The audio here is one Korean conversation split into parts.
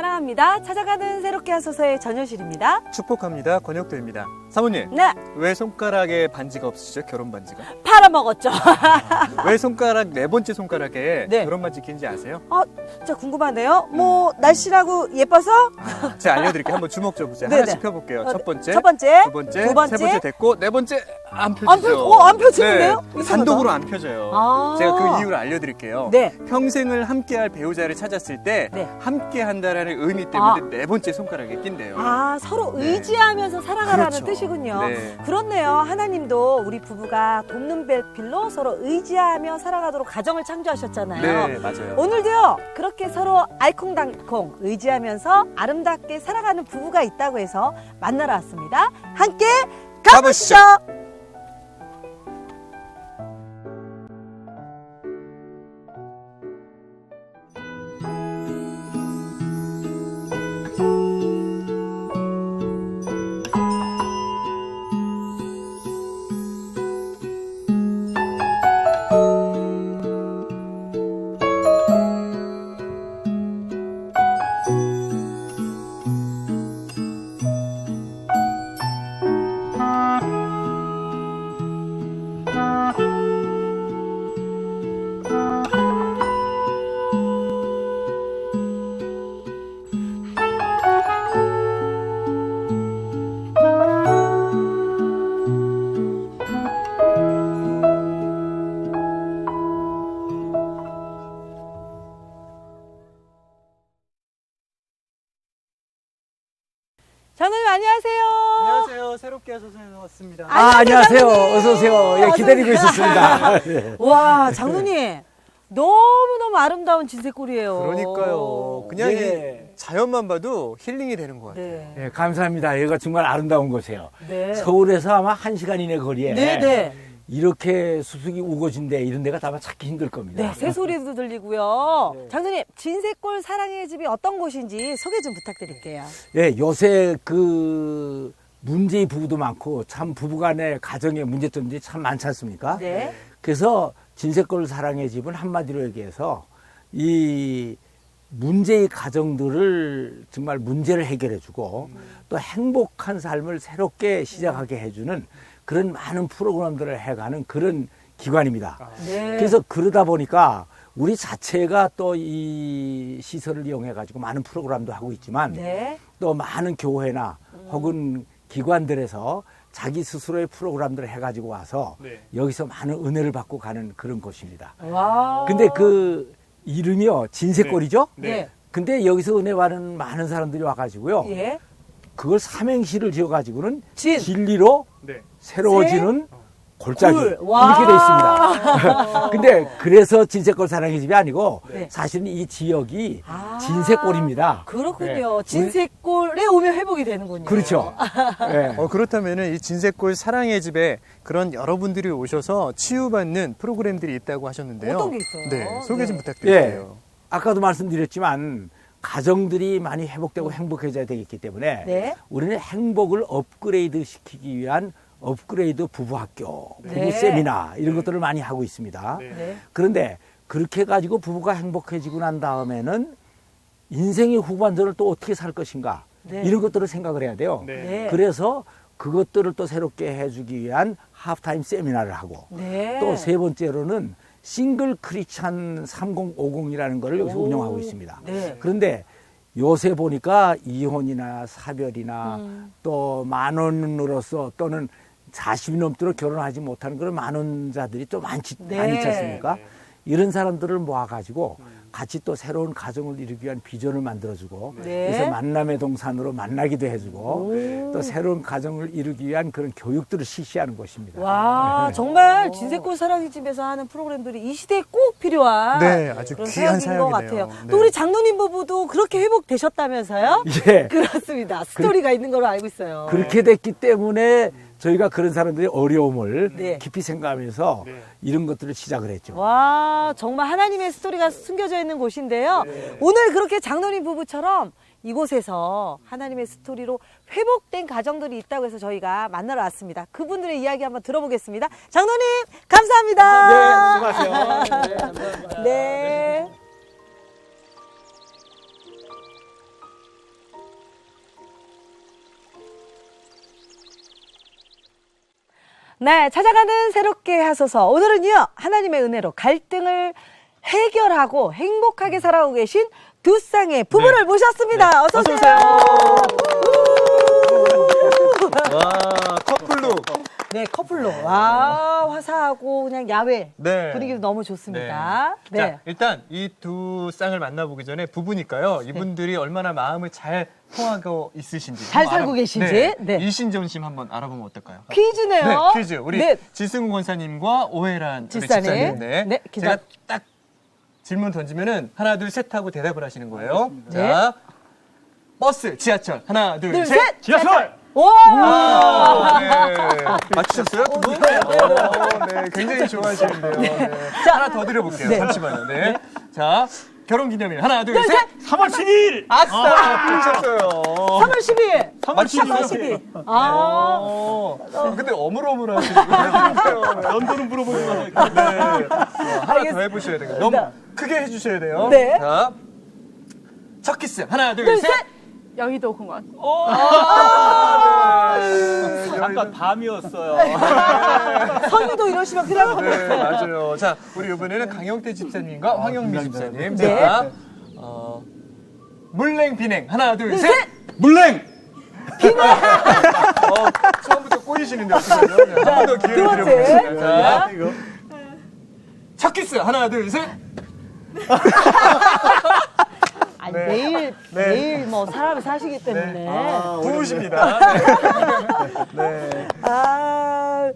사랑합니다. 찾아가는 새롭게 하소서의 전효실입니다. 축복합니다. 권혁도입니다. 사모님, 네, 왜 손가락에 반지가 없으시죠? 결혼 반지가? 팔아먹었죠. 왜 손가락 네 번째 손가락에 네. 결혼 반지 끼는지 아세요? 진짜 궁금하네요. 뭐 날씬하고 예뻐서? 제가 알려드릴게요. 한번 주먹 줘보세요. 네네. 하나씩 펴볼게요. 첫 번째, 첫 번째, 두 번째, 두 번째. 세 번째 됐고 네 번째 안 안 펴지죠. 안 펴지는데요? 네, 이상하다. 단독으로 안 펴져요. 아. 제가 그 이유를 알려드릴게요. 네. 평생을 함께할 배우자를 찾았을 때 네. 함께한다라는 의미 때문에 네 번째 손가락에 낀대요. 서로 네. 의지하면서 살아가라는 그렇죠. 뜻이군요. 네. 그렇네요. 하나님도 우리 부부가 돕는 배필로 서로 의지하며 살아가도록 가정을 창조하셨잖아요. 네, 맞아요. 오늘도요, 그렇게 서로 알콩달콩 의지하면서 아름답게 살아가는 부부가 있다고 해서 만나러 왔습니다. 함께 가보시죠. 장로님 안녕하세요. 안녕하세요. 새롭게 하소서에서 왔습니다. 안녕하세요, 안녕하세요. 장로님. 어서오세요. 예, 어서 기다리고 오세요. 있었습니다. 네. 와, 장로님 너무너무 아름다운 진색골이에요. 그러니까요. 그냥 네. 이 자연만 봐도 힐링이 되는 것 같아요. 네. 예, 감사합니다. 여기가 정말 아름다운 곳이에요. 네. 서울에서 아마 1시간 이내 거리에 네. 이렇게 수수기 우거진데 이런 데가 아마 찾기 힘들 겁니다. 네, 새소리도 들리고요. 네. 장로님, 진색골 사랑의 집이 어떤 곳인지 소개 좀 부탁드릴게요. 예, 요새 그 문제의 부부도 많고 참 부부간의 가정의 문제점들이 참 많지 않습니까? 네. 그래서 진색골 사랑의 집은 한마디로 얘기해서 이 문제의 가정들을 정말 문제를 해결해주고 또 행복한 삶을 새롭게 시작하게 해주는 그런 많은 프로그램들을 해가는 그런 기관입니다. 네. 그래서 그러다 보니까 우리 자체가 또 이 시설을 이용해 가지고 많은 프로그램도 하고 있지만 네. 또 많은 교회나 혹은 기관들에서 자기 스스로의 프로그램들을 해가지고 와서 네. 여기서 많은 은혜를 받고 가는 그런 곳입니다. 와. 근데 그 이름이요 진색골이죠? 네. 근데 여기서 은혜 받는 많은 사람들이 와가지고요. 예. 그걸 삼행시를 지어가지고는 진. 진리로 네. 새로워지는 골짜기 골. 와. 이렇게 돼 있습니다. 근데 그래서 진색골 사랑의 집이 아니고 네. 사실은 이 지역이 아. 진색골입니다. 그렇군요. 네. 진색골에 오면 회복이 되는군요. 그렇죠. 네. 그렇다면은 이 진색골 사랑의 집에 그런 여러분들이 오셔서 치유받는 프로그램들이 있다고 하셨는데요. 어떤 게 있어요? 네, 소개 좀 네. 부탁드릴게요. 아까도 말씀드렸지만 가정들이 많이 회복되고 행복해져야 되기 때문에 네. 우리는 행복을 업그레이드 시키기 위한 업그레이드 부부학교, 부부 네. 세미나 이런 것들을 많이 하고 있습니다. 네. 네. 그런데 그렇게 해가지고 부부가 행복해지고 난 다음에는 인생의 후반전을 또 어떻게 살 것인가 네. 이런 것들을 생각을 해야 돼요. 네. 네. 그래서 그것들을 또 새롭게 해주기 위한 하프타임 세미나를 하고 네. 또 세 번째로는 싱글 크리스찬 3050이라는 걸 여기서 오. 운영하고 있습니다. 네. 그런데 요새 보니까 이혼이나 사별이나 또 만원으로서 또는 40이 넘도록 결혼하지 못하는 그런 만원자들이 또 많지 네. 않습니까? 이런 사람들을 모아가지고 같이 또 새로운 가정을 이루기 위한 비전을 만들어주고 네. 그래서 만남의 동산으로 만나기도 해주고 또 새로운 가정을 이루기 위한 그런 교육들을 실시하는 곳입니다. 와, 정말 진색골 사랑의 집에서 하는 프로그램들이 이 시대에 꼭 필요한 네, 아주 그런 귀한 사역인 것 사역이네요. 같아요. 네. 또 우리 장로님 부부도 그렇게 회복되셨다면서요? 예. 그렇습니다. 스토리가 있는 걸로 알고 있어요. 그렇게 됐기 때문에 저희가 그런 사람들의 어려움을 네. 깊이 생각하면서 네. 이런 것들을 시작을 했죠. 와, 정말 하나님의 스토리가 숨겨져 있는 곳인데요. 오늘 그렇게 장로님 부부처럼 이곳에서 하나님의 스토리로 회복된 가정들이 있다고 해서 저희가 만나러 왔습니다. 그분들의 이야기 한번 들어보겠습니다. 장로님, 감사합니다. 네, 수고하세요. 네, 감사합니다. 네. 네. 네, 찾아가는 새롭게 하소서. 오늘은요, 하나님의 은혜로 갈등을 해결하고 행복하게 살아오고 계신 두 쌍의 부부를 네. 모셨습니다. 어서 어서 오세요. 와, 커플룩. 네, 커플로. 와, 화사하고 그냥 야외 네. 분위기도 너무 좋습니다. 네. 자, 일단 이 두 쌍을 만나보기 전에 부부니까요. 이분들이 얼마나 마음을 잘 통하고 있으신지. 잘 한번 살고 계신지. 네. 네. 일신전심 한번 알아보면 어떨까요? 퀴즈네요. 네, 퀴즈. 우리 네. 지승우 권사님과 오해란 우리 집사님. 집사님. 네. 네, 기자. 제가 딱 질문 던지면은 하나, 둘, 셋 하고 대답을 하시는 거예요. 네. 자, 버스, 지하철. 하나, 둘, 둘, 셋. 셋. 지하철! 와! 아, 네. 맞추셨어요? 두 분? 네, 굉장히 좋아하시는데요. 네. 자, 하나 더 드려볼게요. 네. 잠시만요. 네. 자, 결혼기념일. 하나, 둘, 둘, 셋. 셋. 3월 10일! 아싸! 맞췄어요. 3월 10일. 맞추셨어요? 아. 근데 어물어물 하시는 연도는 물어보지 마세요. 네. 하나 더 해보셔야 돼요. 너무 크게 해주셔야 돼요. 네. 자, 첫 키스. 하나, 둘, 둘, 셋. 셋. 여의도 공원. 잠깐 밤이었어요. 선유도 이러시면 큰일 날 뻔했어요. 네, 맞아요. 자, 우리 이번에는 강영태 집사님과 황영미 집사님. 네. 자, 물냉, 비냉. 하나, 둘, 셋. 물냉! 처음부터 꼬이시는데 어떡하죠? 네, 한 번 더 기회를 두 번째. 드려보겠습니다. 자, 이거. 첫 키스. 하나, 둘, 셋. 아니, 네. 매일 뭐 사람이 사시기 때문에. 부으십니다. 네. 아,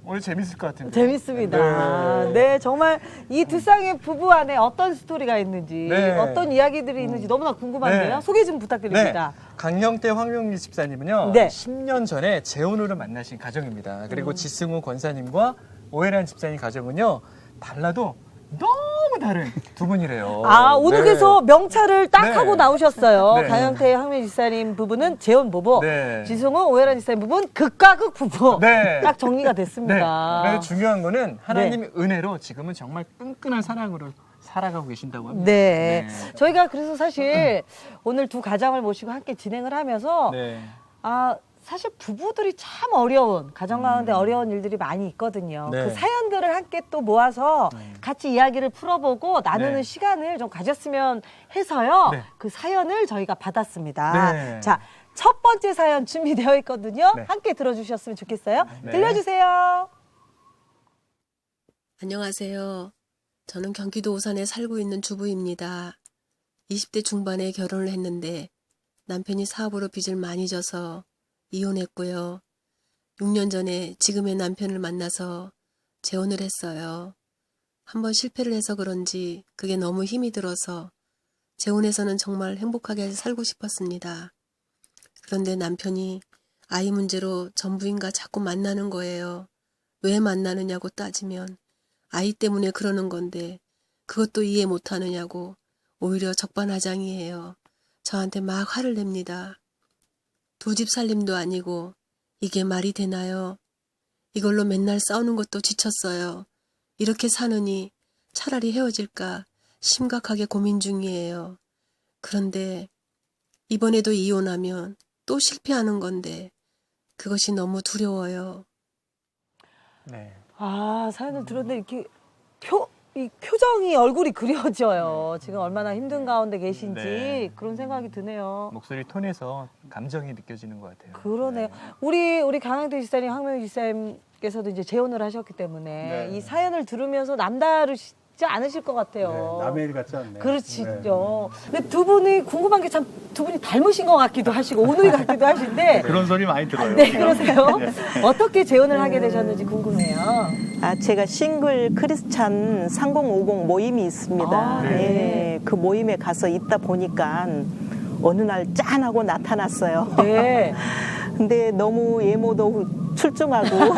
오늘 재밌을 것 같은데. 재밌습니다. 네, 정말 이 두 쌍의 부부 안에 어떤 스토리가 있는지, 네. 어떤 이야기들이 있는지 너무나 궁금한데요. 네. 소개 좀 부탁드립니다. 강영태 황명리 집사님은요. 네. 10년 전에 재혼으로 만나신 가정입니다. 그리고 지승우 권사님과 오해란 집사님 가정은요. 달라도 너무 다른 두 분이래요. 아, 오늘께서 명찰을 딱 네. 하고 나오셨어요. 네. 강영태 황민 집사님 부부는 재혼 부부, 네. 지승우 오해란 집사님 부부는 극과 극 부부. 네. 딱 정리가 네. 됐습니다. 그래서 중요한 거는 하나님의 은혜로 지금은 정말 끈끈한 사랑으로 살아가고 계신다고 합니다. 네. 네. 저희가 그래서 사실 오늘 두 가장을 모시고 함께 진행을 하면서 네. 아, 사실 부부들이 참 어려운, 가정 가운데 어려운 일들이 많이 있거든요. 네. 그 사연들을 함께 또 모아서 같이 이야기를 풀어보고 나누는 네. 시간을 좀 가졌으면 해서요. 네. 그 사연을 저희가 받았습니다. 네. 자, 첫 번째 사연 준비되어 있거든요. 네. 함께 들어주셨으면 좋겠어요. 네. 들려주세요. 안녕하세요. 저는 경기도 오산에 살고 있는 주부입니다. 20대 중반에 결혼을 했는데 남편이 사업으로 빚을 많이 져서 이혼했고요. 6년 전에 지금의 남편을 만나서 재혼을 했어요. 한번 실패를 해서 그런지 그게 너무 힘이 들어서 재혼해서는 정말 행복하게 살고 싶었습니다. 그런데 남편이 아이 문제로 전부인과 자꾸 만나는 거예요. 왜 만나느냐고 따지면 아이 때문에 그러는 건데 그것도 이해 못하느냐고 오히려 적반하장이에요. 저한테 막 화를 냅니다. 두 집 살림도 아니고 이게 말이 되나요? 이걸로 맨날 싸우는 것도 지쳤어요. 이렇게 사느니 차라리 헤어질까 심각하게 고민 중이에요. 그런데 이번에도 이혼하면 또 실패하는 건데 그것이 너무 두려워요. 네. 아, 사연을 들었는데 이렇게 이 표정이 얼굴이 그려져요. 지금 얼마나 힘든 가운데 계신지 네. 그런 생각이 드네요. 목소리 톤에서 감정이 느껴지는 것 같아요. 그러네요. 네. 우리 강영태 집사님, 황명희 집사님께서도 이제 재혼을 하셨기 때문에 이 사연을 들으면서 남다르지 않으실 것 같아요. 남의 일 같지 않네요. 그렇죠. 근데 두 분이 궁금한 게 참 두 분이 닮으신 것 같기도 하시고 오누이 같기도 하신데 그런 소리 많이 들어요. 네, 그러세요. 어떻게 재혼을 하게 되셨는지 궁금해요. 아, 제가 싱글 크리스찬 3050 모임이 있습니다. 아, 네. 예, 그 모임에 가서 있다 보니까 어느 날 짠하고 나타났어요. 네. 근데 너무 예모도 출중하고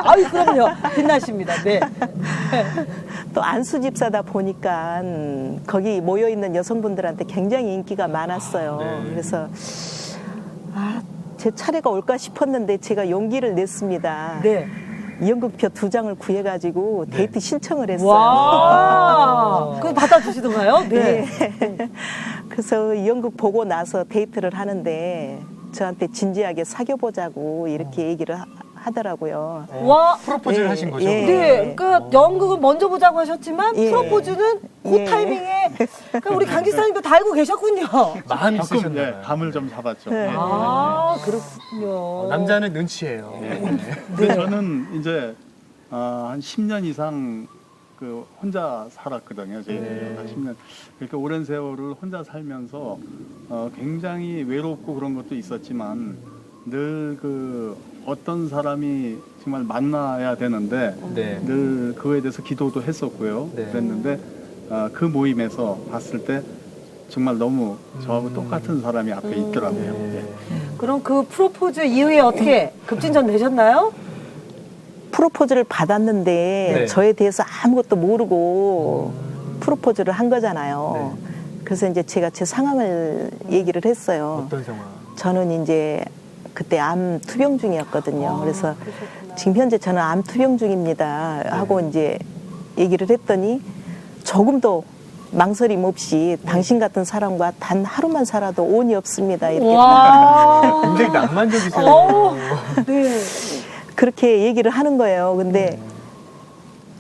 아유, 그럼요. 빛나십니다. 네. 또 안수 집사다 보니까 거기 모여 있는 여성분들한테 굉장히 인기가 많았어요. 네. 그래서 제 차례가 올까 싶었는데 제가 용기를 냈습니다. 네. 연극표 2장을 구해가지고 데이트 신청을 했어요. 와. 그거 받아주시던가요? 네. 네. 그래서 연극 보고 나서 데이트를 하는데 저한테 진지하게 사귀어보자고 이렇게 얘기를 하더라고요. 와. 프로포즈를 예, 하신 거죠? 예. 네, 그러니까 연극을 먼저 보자고 하셨지만 예. 프로포즈는 그 예. 타이밍에 그러니까 우리 강 집사님도 다 알고 계셨군요. 마음이 가끔 있으셨나요? 감을 좀 잡았죠. 네. 아, 그렇군요. 남자는 눈치예요. 근데 저는 이제 한 10년 이상 그 혼자 살았거든요. 제 네. 10년. 그렇게 오랜 세월을 혼자 살면서 굉장히 외롭고 그런 것도 있었지만 늘 그 어떤 사람이 정말 만나야 되는데 네. 늘 그거에 대해서 기도도 했었고요. 네. 그랬는데 그 모임에서 봤을 때 정말 너무 저하고 똑같은 사람이 앞에 있더라고요. 네. 그럼 그 프로포즈 이후에 어떻게 급진전 되셨나요? 프로포즈를 받았는데 네. 저에 대해서 아무것도 모르고 프로포즈를 한 거잖아요. 그래서 이제 제가 제 상황을 얘기를 했어요. 어떤 상황? 저는 이제 그때 암 투병 중이었거든요. 그래서 지금 현재 저는 암 투병 중입니다 하고 이제 얘기를 했더니 조금도 망설임 없이 당신 같은 사람과 단 하루만 살아도 온이 없습니다. 이렇게 와. 굉장히 낭만적이세요. 네. 그렇게 얘기를 하는 거예요. 근데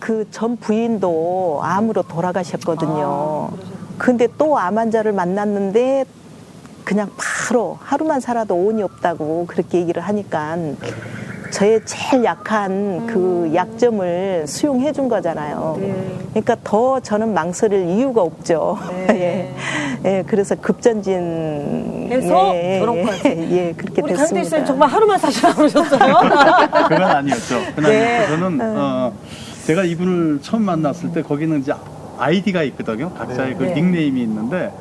그 전 부인도 암으로 돌아가셨거든요. 근데 또 암 환자를 만났는데 그냥 바로 하루만 살아도 온이 없다고 그렇게 얘기를 하니까 저의 제일 약한 그 약점을 수용해 준 거잖아요. 그러니까 더 저는 망설일 이유가 없죠. 네. 예. 예, 그래서 급전진 해서 결혼까지. 예, 그렇게 우리 강 됐습니다. 집사님 정말 하루만 사시라고 그러셨어요? 그건 아니었죠. 그건 네. 아니었고 저는 제가 이분을 처음 만났을 때 거기는 이제 아이디가 있거든요. 각자의 그 네. 닉네임이 있는데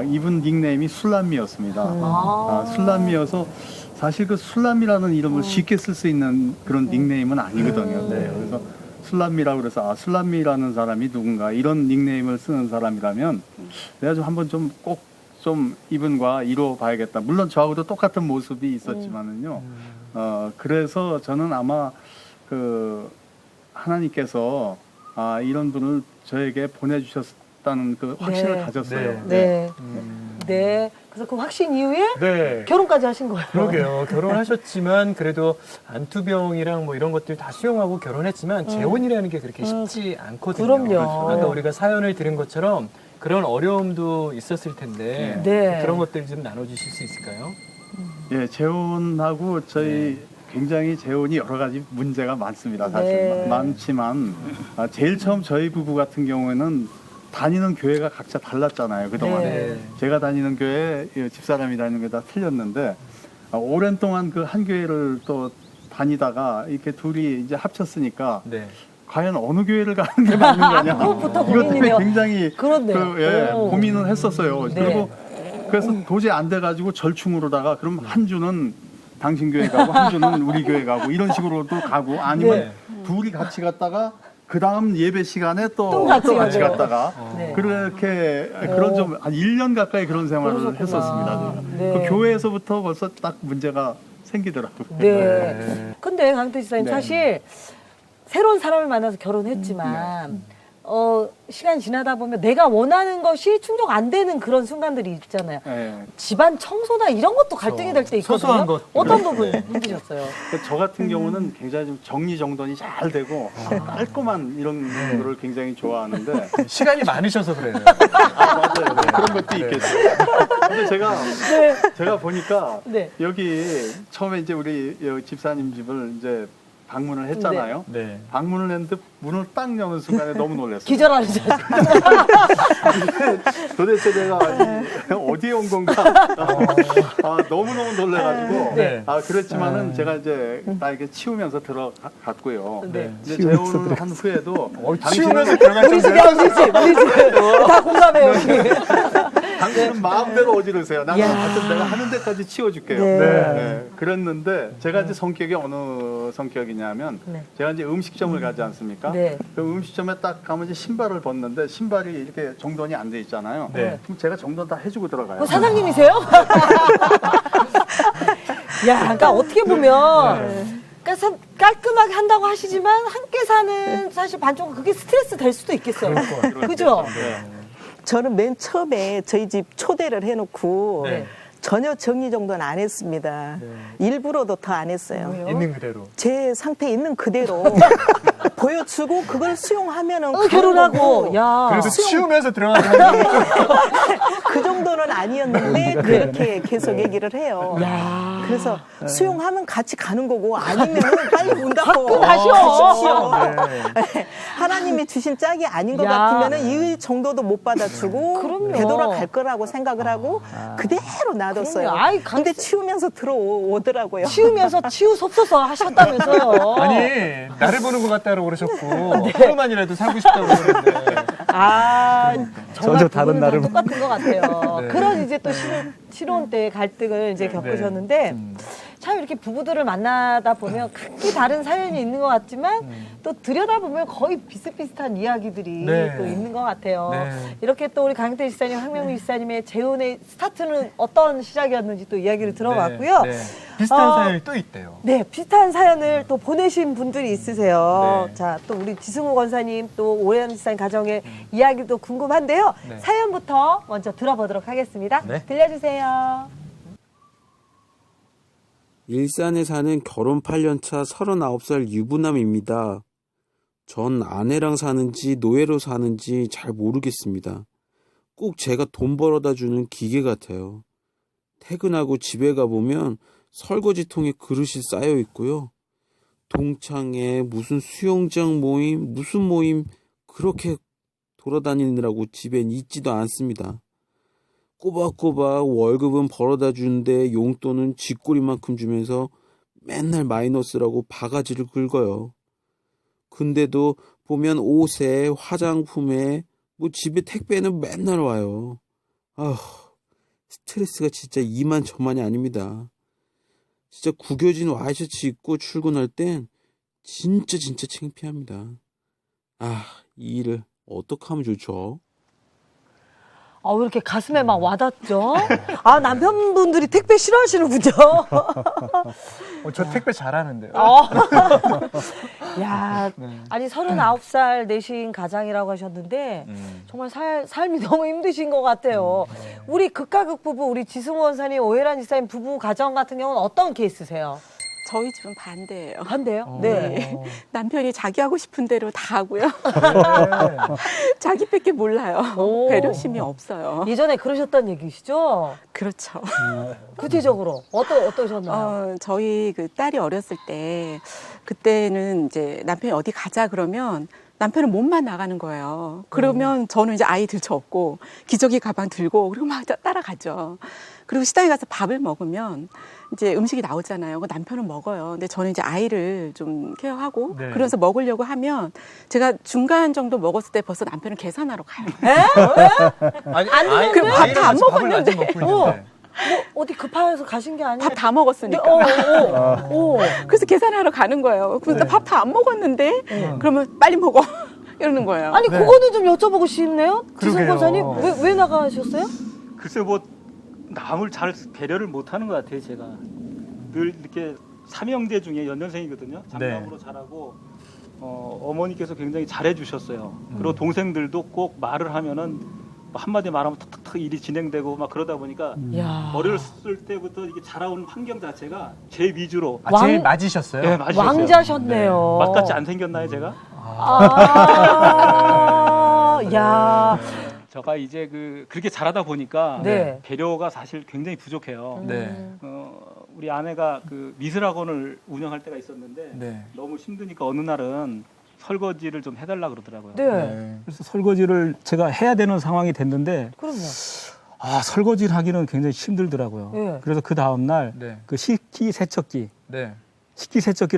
이분 닉네임이 술람미였습니다. 술람미여서 사실 그 술람미라는 이름을 쉽게 쓸 수 있는 그런 닉네임은 아니거든요. 네, 그래서 술람미라고 그래서 술람미라는 사람이 누군가 이런 닉네임을 쓰는 사람이라면 내가 좀 한번 좀 꼭 좀 이분과 이뤄봐야겠다. 물론 저하고도 똑같은 모습이 있었지만은요. 그래서 저는 아마 그 하나님께서 이런 분을 저에게 보내주셨다는 그 확신을 네. 가졌어요. 네. 네. 그래서 그 확신 이후에 네. 결혼까지 하신 거예요. 그러게요. 결혼하셨지만 그래도 안투병이랑 뭐 이런 것들 다 수용하고 결혼했지만 재혼이라는 게 그렇게 쉽지 않거든요. 그럼요. 아까 우리가 사연을 들은 것처럼 그런 어려움도 있었을 텐데 네. 그런 것들 좀 나눠주실 수 있을까요? 예, 재혼하고 저희 굉장히 재혼이 여러 가지 문제가 많습니다. 사실 네. 많지만 제일 처음 저희 부부 같은 경우에는 다니는 교회가 각자 달랐잖아요. 그동안에 네. 제가 다니는 교회, 집사람이 다니는 게 다 틀렸는데 오랜 동안 그 한 교회를 또 다니다가 이렇게 둘이 이제 합쳤으니까 네. 과연 어느 교회를 가는 게 맞는 거냐. 그것부터 이것 때문에 고민이네요. 굉장히 그렇네요. 오. 고민을 했었어요. 네. 그리고 그래서 도저히 안 돼가지고 절충으로다가 그럼 한 주는 당신 교회 가고 한 주는 우리 교회 가고 이런 식으로도 가고 아니면 네. 둘이 같이 갔다가 그 다음 예배 시간에 또 또 같이 같이 가고. 갔다가 네. 그렇게 그런 좀 한 1년 가까이 그런 생활을 그러셨구나. 했었습니다. 네. 그 교회에서부터 벌써 딱 문제가 생기더라고요. 네. 근데 강태 지사님 네. 사실 새로운 사람을 만나서 결혼했지만 시간이 지나다 보면 내가 원하는 것이 충족 안 되는 그런 순간들이 있잖아요. 네. 집안 청소나 이런 것도 갈등이 될 때 있거든요. 소소한 것. 어떤 부분 힘드셨어요? 저 같은 경우는 굉장히 좀 정리정돈이 잘 되고 깔끔한 이런 거를 굉장히 좋아하는데 시간이 많으셔서 그래요. 맞아요. 그런 것도 있겠죠. 근데 제가 보니까 네. 여기 처음에 이제 우리 집사님 집을 이제 방문을 했잖아요. 네. 방문을 했는데 문을 딱 여는 순간에 너무 놀랐어요. 기절하는 줄 도대체 내가 어디에 온 건가? 너무너무 놀래가지고. 네. 그렇지만은 제가 이제 다 이렇게 치우면서 들어갔고요. 네. 이제 재혼을 한 후에도 치우면서 들어갈 우리 집이야, 정도요? 우리 집, 우리 집. 다 공감해요, 우리. 당신은 마음대로 어지르세요. 나는 야. 하여튼 내가 하는 데까지 치워줄게요. 네. 네. 그랬는데 제가 이제 성격이 어느 성격이냐면 네. 제가 이제 음식점을 가지 않습니까? 네. 그 음식점에 딱 가면 이제 신발을 벗는데 신발이 이렇게 정돈이 안 돼 있잖아요. 네. 그럼 제가 정돈 다 해주고 들어가요. 사장님이세요? 야, 그러니까 어떻게 보면 그러니까 깔끔하게 한다고 하시지만 함께 사는 사실 반쪽은 그게 스트레스 될 수도 있겠어요. 그죠? 네. 저는 맨 처음에 저희 집 초대를 해놓고 네. 전혀 정리 정도는 안 했습니다. 일부러도 더 안 했어요. 있는 그대로. 제 상태 있는 그대로 보여주고 그걸 수용하면은 결혼하고, 야. 그래서 치우면서 들어가는 그 정도는 아니었는데 그렇게 계속 얘기를 해요. 야. 그래서 수용하면 같이 가는 거고 아니면 빨리 문 닫고 가시오. 가십시오. 네. 하나님이 주신 짝이 아닌 것 야. 같으면은 이 정도도 못 받아주고 그럼요. 되돌아갈 거라고 생각을 하고 그대로 놔뒀어요. 그럼요. 아이, 근데 치우면서 들어오더라고요. 치우면서 치우섭소서 하셨다면서요. 아니 나를 보는 것 같다고 그러셨고 하루만이라도 살고 싶다고 그러는데 아, 정말 전혀 다른 다른 나를 똑같은 것 같아요. 네. 그런 이제 또 신혼 때 갈등을 이제 겪으셨는데 참 이렇게 부부들을 만나다 보면 각기 다른 사연이 있는 것 같지만 또 들여다보면 거의 비슷비슷한 이야기들이 네. 또 있는 것 같아요. 네. 이렇게 또 우리 강태 집사님, 황명미 집사님의 재혼의 스타트는 어떤 시작이었는지 또 이야기를 들어봤고요. 네. 비슷한 어, 사연이 또 있대요. 네, 비슷한 사연을 또 보내신 분들이 있으세요. 네. 자, 또 우리 지승우 권사님, 또 오해연 집사님 가정의 이야기도 궁금한데요. 네. 사연부터 먼저 들어보도록 하겠습니다. 네. 들려주세요. 일산에 사는 결혼 8년차 39살 유부남입니다. 전 아내랑 사는지 노예로 사는지 잘 모르겠습니다. 꼭 제가 돈 벌어다 주는 기계 같아요. 퇴근하고 집에 가보면 설거지통에 그릇이 쌓여 있고요. 동창회, 무슨 수영장 모임, 무슨 모임 그렇게 돌아다니느라고 집엔 있지도 않습니다. 꼬박꼬박 월급은 벌어다 주는데 용돈은 쥐꼬리만큼 주면서 맨날 마이너스라고 바가지를 긁어요. 근데도 보면 옷에 화장품에 뭐 집에 택배는 맨날 와요. 아휴, 스트레스가 진짜 이만저만이 아닙니다. 진짜 구겨진 와이셔츠 입고 출근할 땐 진짜 창피합니다. 아, 이 일을 어떻게 하면 좋죠? 아, 왜 이렇게 가슴에 막 와닿죠? 아, 남편분들이 택배 싫어하시는군요. 저 택배 잘하는데요. 야, 아니 39살 내신 가장이라고 하셨는데 정말 삶이 너무 힘드신 것 같아요. 우리 극과 극 부부, 우리 지승우 원사님, 오혜란 집사님 부부 가정 같은 경우는 어떤 케이스세요? 저희 집은 반대예요. 한데요? 네. 남편이 자기 하고 싶은 대로 다 하고요. 네. 자기밖에 몰라요. 오. 배려심이 없어요. 예전에 그러셨던 얘기시죠? 그렇죠. 구체적으로 어떠셨나요? 저희 그 딸이 어렸을 때 그때는 이제 남편이 어디 가자 그러면 남편은 몸만 나가는 거예요. 그러면 저는 이제 아이 들쳐업고 기저귀 가방 들고 그리고 막 따라가죠. 그리고 식당에 가서 밥을 먹으면 이제 음식이 나오잖아요. 남편은 먹어요. 근데 저는 이제 아이를 좀 케어하고 네. 그러면서 먹으려고 하면 제가 중간 정도 먹었을 때 벌써 남편은 계산하러 가요. 아니, 안 그럼 밥다 안 먹었는데. 먹고 있는데. 뭐 어디 급해서 가신 게 아니에요? 밥 다 먹었으니까. 그래서 계산하러 가는 거예요. 그래서 밥 다 안 먹었는데 그러면 빨리 먹어 이러는 거예요. 아니 네. 그거는 좀 여쭤보고 싶네요. 지승 그러게요. 권사님 왜 나가셨어요? 글쎄 뭐 남을 잘 배려를 못하는 것 같아요. 제가 늘 이렇게 삼형제 중에 연년생이거든요. 장남으로 자라고 어머니께서 굉장히 잘해주셨어요. 그리고 동생들도 꼭 말을 하면은 뭐 한마디 말하면 탁탁탁 일이 진행되고 막 그러다 보니까 야. 어렸을 때부터 이게 자라온 환경 자체가 제 위주로 제일 맞으셨어요? 네, 맞으셨어요. 왕자셨네요. 맛같이 안 생겼나요, 제가? 야. 제가 이제 그렇게 자라다 보니까 네. 배려가 사실 굉장히 부족해요. 네. 우리 아내가 그 미술학원을 운영할 때가 있었는데 네. 너무 힘드니까 어느 날은 설거지를 좀 해달라 그러더라고요. 네. 그래서 설거지를 제가 해야 되는 상황이 됐는데 그럼요. 설거지를 하기는 굉장히 힘들더라고요. 네. 그래서 그 다음날 네. 그 식기세척기를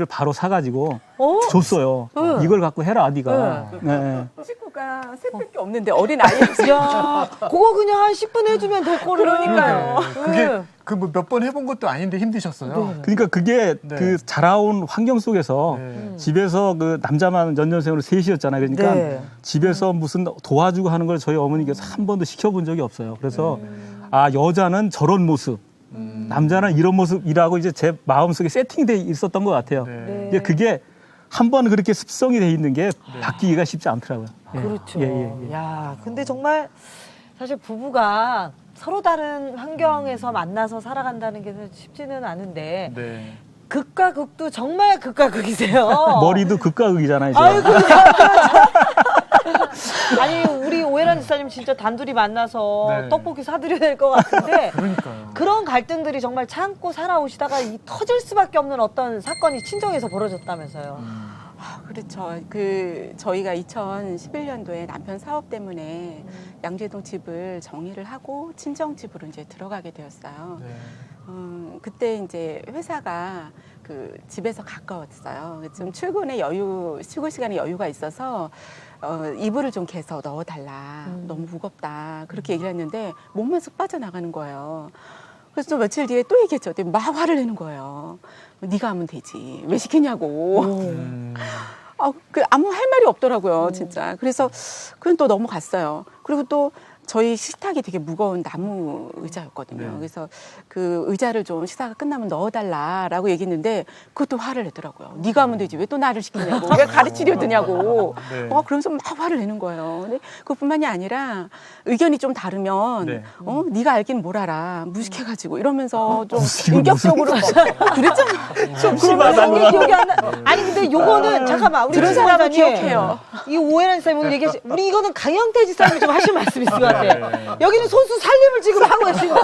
바로 사가지고 어? 줬어요. 네. 이걸 갖고 해라 네가. 네. 식구가 셋밖에 없는데 어린 아이였어요. 야, 그거 그냥 한 10분 해주면 될 거를. 그러니까요. 그게 뭐 몇 번 해본 것도 아닌데 힘드셨어요. 그러니까 그게 네. 그 자라온 환경 속에서 네. 집에서 그 남자만 연년생으로 셋이었잖아요. 그러니까 네. 집에서 무슨 도와주고 하는 걸 저희 어머니께서 한 번도 시켜본 적이 없어요. 그래서 여자는 저런 모습, 남자는 이런 모습이라고 이제 제 마음속에 세팅돼 있었던 것 같아요. 네. 이제 그게 한 번 그렇게 습성이 돼 있는 게 바뀌기가 쉽지 않더라고요. 예. 그렇죠. 예. 야, 근데 정말 사실 부부가 서로 다른 환경에서 만나서 살아간다는 게 쉽지는 않은데 네. 극과 극도 정말 극과 극이세요. 머리도 극과 극이잖아요. 지금. 아유, 그렇죠. 아니 우리 오해란 집사님 진짜 단둘이 만나서 네. 떡볶이 사드려야 될 것 같은데 그러니까요. 그런 갈등들이 정말 참고 살아오시다가 이 터질 수밖에 없는 어떤 사건이 친정에서 벌어졌다면서요. 그렇죠. 저희가 2011년도에 남편 사업 때문에 양재동 집을 정리를 하고 친정 집으로 이제 들어가게 되었어요. 네. 그때 이제 회사가 그 집에서 가까웠어요. 좀 출근 시간에 여유가 있어서 이불을 좀 개서 넣어달라. 너무 무겁다. 그렇게 얘기를 했는데 몸만 쑥 빠져나가는 거예요. 그래서 좀 며칠 뒤에 또 얘기했죠. 막 화를 내는 거예요. 네가 하면 되지. 왜 시키냐고. 아무 할 말이 없더라고요, 진짜. 그래서 그건 또 넘어갔어요. 그리고 또 저희 식탁이 되게 무거운 나무 의자였거든요. 네. 그래서 그 의자를 좀 식사가 끝나면 넣어달라라고 얘기했는데 그것도 화를 내더라고요. 네가 하면 되지. 왜 또 나를 시키냐고. 왜 가르치려 드냐고. 네. 그러면서 막 화를 내는 거예요. 근데 그뿐만이 아니라 의견이 좀 다르면 네. 네가 알긴 뭘 알아. 무식해가지고 이러면서 좀 인격적으로 그랬잖아. 좀 그런 기억이 안 나. 아니 근데 요거는 잠깐만 우리 들은 사람은 지사장님, 기억해요. 이 오해란 집사님 오늘 얘기하시 우리 이거는 강영태 집사님이 좀 하실 말씀이 있을 것 같아요. 여기는 손수 살림을 지금 하고 계십니다.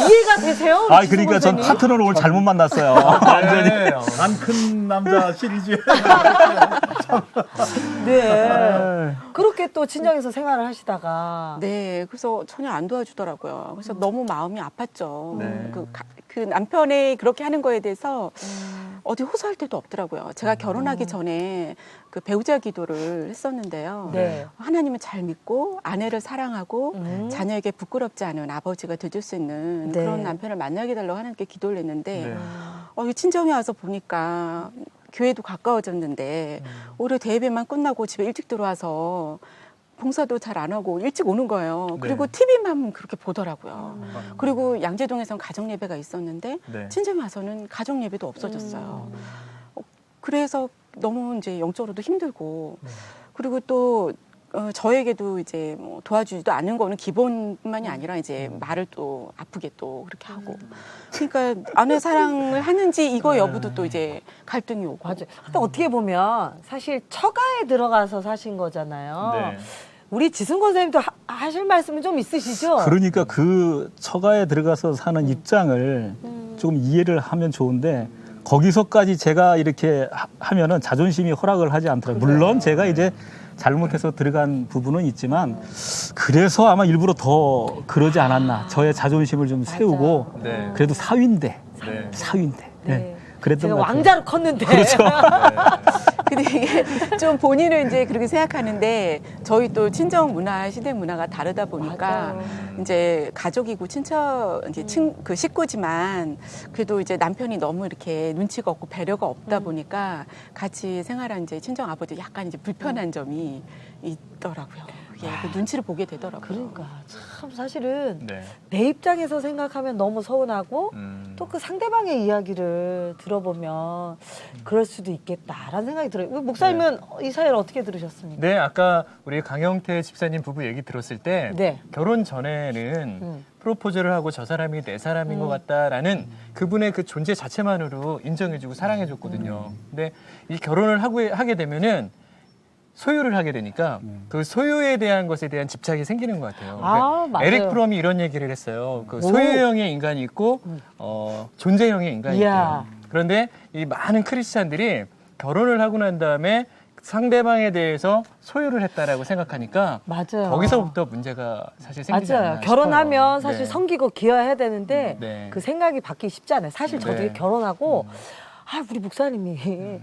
이해가 되세요? 아, 그러니까 전 파트너를 오늘 잘못 만났어요. 완전히. 안 큰 남자 시리즈. 네. 그렇게 또 친정에서 생활을 하시다가 네, 그래서 전혀 안 도와주더라고요. 그래서 너무 마음이 아팠죠. 네. 그 남편의 그렇게 하는 거에 대해서 어디 호소할 데도 없더라고요. 제가 결혼하기 전에 그 배우자 기도를 했었는데요. 네. 하나님을 잘 믿고 아내를 사랑하고 자녀에게 부끄럽지 않은 아버지가 되줄 수 있는 네. 그런 남편을 만나게 달라고 하나님께 기도를 했는데 네. 이 친정에 와서 보니까 교회도 가까워졌는데 오히려 대예배만 끝나고 집에 일찍 들어와서 봉사도 잘 안 하고 일찍 오는 거예요. 네. 그리고 TV만 그렇게 보더라고요. 그리고 양재동에선 가정예배가 있었는데 네. 친정에 와서는 가정예배도 없어졌어요. 그래서 너무 이제 영적으로도 힘들고 그리고 또 저에게도 이제 뭐 도와주지도 않는 거는 기본뿐만이 아니라 이제 말을 또 아프게 또 그렇게 하고 그러니까 아내 사랑을 하는지 이거 여부도 또 이제 갈등이 오고 맞아요. 근데 어떻게 보면 사실 처가에 들어가서 사신 거잖아요. 네. 우리 지승 권사님도 하실 말씀은 좀 있으시죠? 그러니까 그 처가에 들어가서 사는 입장을 조금 이해를 하면 좋은데 거기서까지 제가 이렇게 하면은 자존심이 허락을 하지 않더라고요. 물론 제가 이제 잘못해서 들어간 부분은 있지만 그래서 아마 일부러 더 그러지 않았나. 저의 자존심을 좀 세우고 네. 그래도 사위인데. 네. 사위인데. 네. 네. 그랬던 제가 것 같아요. 왕자로 컸는데. 그렇죠. 근데 이게 좀 본인은 이제 그렇게 생각하는데 저희 또 친정 문화, 시댁 문화가 다르다 보니까 이제 가족이고 친척 이제 그 식구지만 그래도 이제 남편이 너무 이렇게 눈치가 없고 배려가 없다 보니까 같이 생활한 이제 친정 아버지 약간 이제 불편한 점이 있더라고요. 예, 그 눈치를 보게 되더라고요. 그러니까 참 사실은 네. 내 입장에서 생각하면 너무 서운하고 또 또 그 상대방의 이야기를 들어보면 그럴 수도 있겠다라는 생각이 들어요. 목사님은 이 사연을 어떻게 들으셨습니까? 네, 아까 우리 강영태 집사님 부부 얘기 들었을 때 네. 결혼 전에는 프로포즈를 하고 저 사람이 내 사람인 것 같다라는 그분의 그 존재 자체만으로 인정해주고 사랑해줬거든요. 근데 이 결혼을 하게 되면은 소유를 하게 되니까 그 소유에 대한 것에 대한 집착이 생기는 것 같아요. 아, 맞아요. 에릭 프롬이 이런 얘기를 했어요. 그 소유형의 인간이 있고 존재형의 인간이 이야. 있대요. 그런데 이 많은 크리스찬들이 결혼을 하고 난 다음에 상대방에 대해서 소유를 했다라고 생각하니까 맞아요. 거기서부터 문제가 사실 생기지 맞아요. 않나 결혼하면 싶어요. 사실 네. 섬기고 기여해야 되는데 네. 그 생각이 바뀌기 쉽지 않아요. 사실 저도 네. 결혼하고 우리 목사님이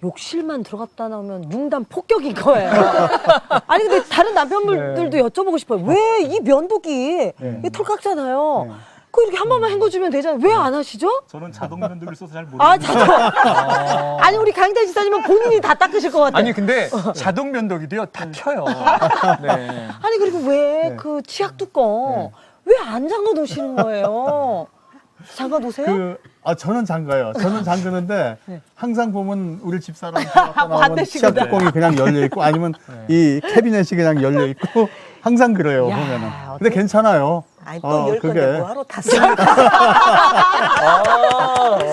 욕실만 들어갔다 나오면 융단 폭격인 거예요. 아니 근데 다른 남편분들도 여쭤보고 싶어요. 왜 이 면도기 이 털깍잖아요. 그 이렇게 한 번만 헹궈주면 되잖아요. 왜 안 하시죠? 저는 자동 면도기를 써서 잘 아, 모르겠는데. 아니 우리 강대 지사님은 본인이 다 닦으실 것 같아요. 아니 근데 자동 면도기도요 다 켜요. 네. 아니 그리고 왜 그 치약 뚜껑 왜 안 잠가 놓으시는 거예요? 잠가 놓으세요? 저는 잠가요. 저는 잠그는데 네. 항상 보면 우리 집사람 나오면 반대시구나. 치약 뚜껑이 그냥 열려 있고 아니면 이 캐비넷이 그냥 열려 있고 항상 그래요, 야, 보면은. 어떻게- 근데 괜찮아요. 아니 또 열 그게. 건데 뭐하러 탔습니까?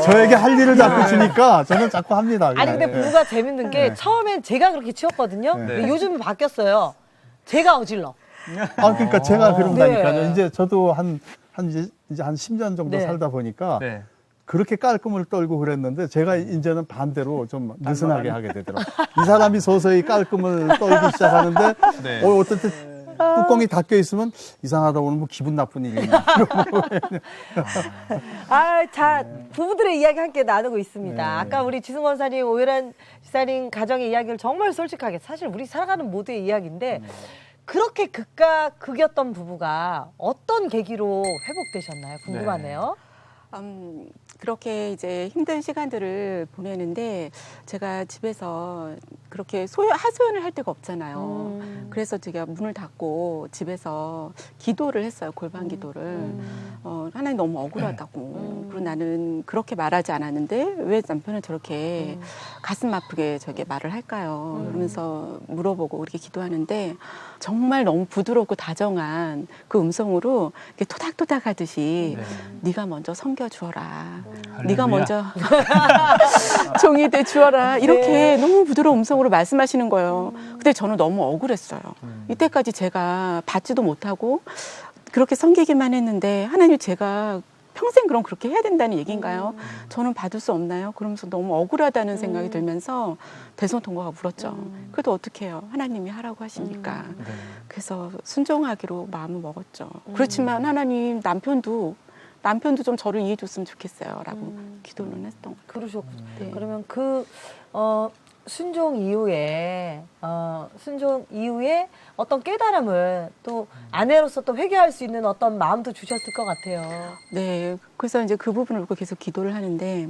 저에게 할 일을 자꾸 주니까 저는 자꾸 합니다. 아니 근데 그냥. 부부가 재밌는 게 네. 처음엔 제가 그렇게 치웠거든요. 네. 근데 요즘은 바뀌었어요. 제가 어질러. 그러니까 제가 그런다니까요. 네. 이제 저도 이제 한 10년 정도 네. 살다 보니까 네. 그렇게 깔끔을 떨고 그랬는데 제가 이제는 반대로 좀 느슨하게 하게 되더라고요. 이 사람이 서서히 깔끔을 떨기 시작하는데 네. 어떨 때 뚜껑이 닫혀 있으면 이상하다, 오늘 뭐 기분 나쁜 일이 있나. 자, 부부들의 이야기 함께 나누고 있습니다. 네. 아까 우리 지승원 사님, 오유란 지사님 가정의 이야기를 정말 솔직하게, 사실 우리 살아가는 모두의 이야기인데 그렇게 극과 극이었던 부부가 어떤 계기로 회복되셨나요? 궁금하네요. 그렇게 이제 힘든 시간들을 보내는데 제가 집에서 그렇게 하소연을 할 데가 없잖아요. 그래서 제가 문을 닫고 집에서 기도를 했어요. 골반 기도를. 하나님 너무 억울하다고. 그리고 나는 그렇게 말하지 않았는데 왜 남편은 저렇게 가슴 아프게 저게 말을 할까요? 그러면서 물어보고 그렇게 기도하는데 정말 너무 부드럽고 다정한 그 음성으로 이렇게 토닥토닥 하듯이 네가 먼저 섬겨주어라. 네가 먼저 종이 돼 주어라. 이렇게 너무 부드러운 음성으로 말씀하시는 거예요. 근데 저는 너무 억울했어요. 이때까지 제가 받지도 못하고 그렇게 섬기기만 했는데 하나님 제가 평생 그럼 그렇게 해야 된다는 얘기인가요? 저는 받을 수 없나요? 그러면서 너무 억울하다는 생각이 들면서 대성통곡하고 울었죠. 그래도 어떻게 해요? 하나님이 하라고 하시니까. 그래서 순종하기로 마음을 먹었죠. 그렇지만 하나님 남편도 좀 저를 이해해 줬으면 좋겠어요. 라고 기도는 했던 거예요. 그러셨군요. 네. 그러면 순종 이후에 어떤 깨달음을 또 아내로서 또 회개할 수 있는 어떤 마음도 주셨을 것 같아요. 네. 그래서 이제 그 부분을 놓고 계속 기도를 하는데,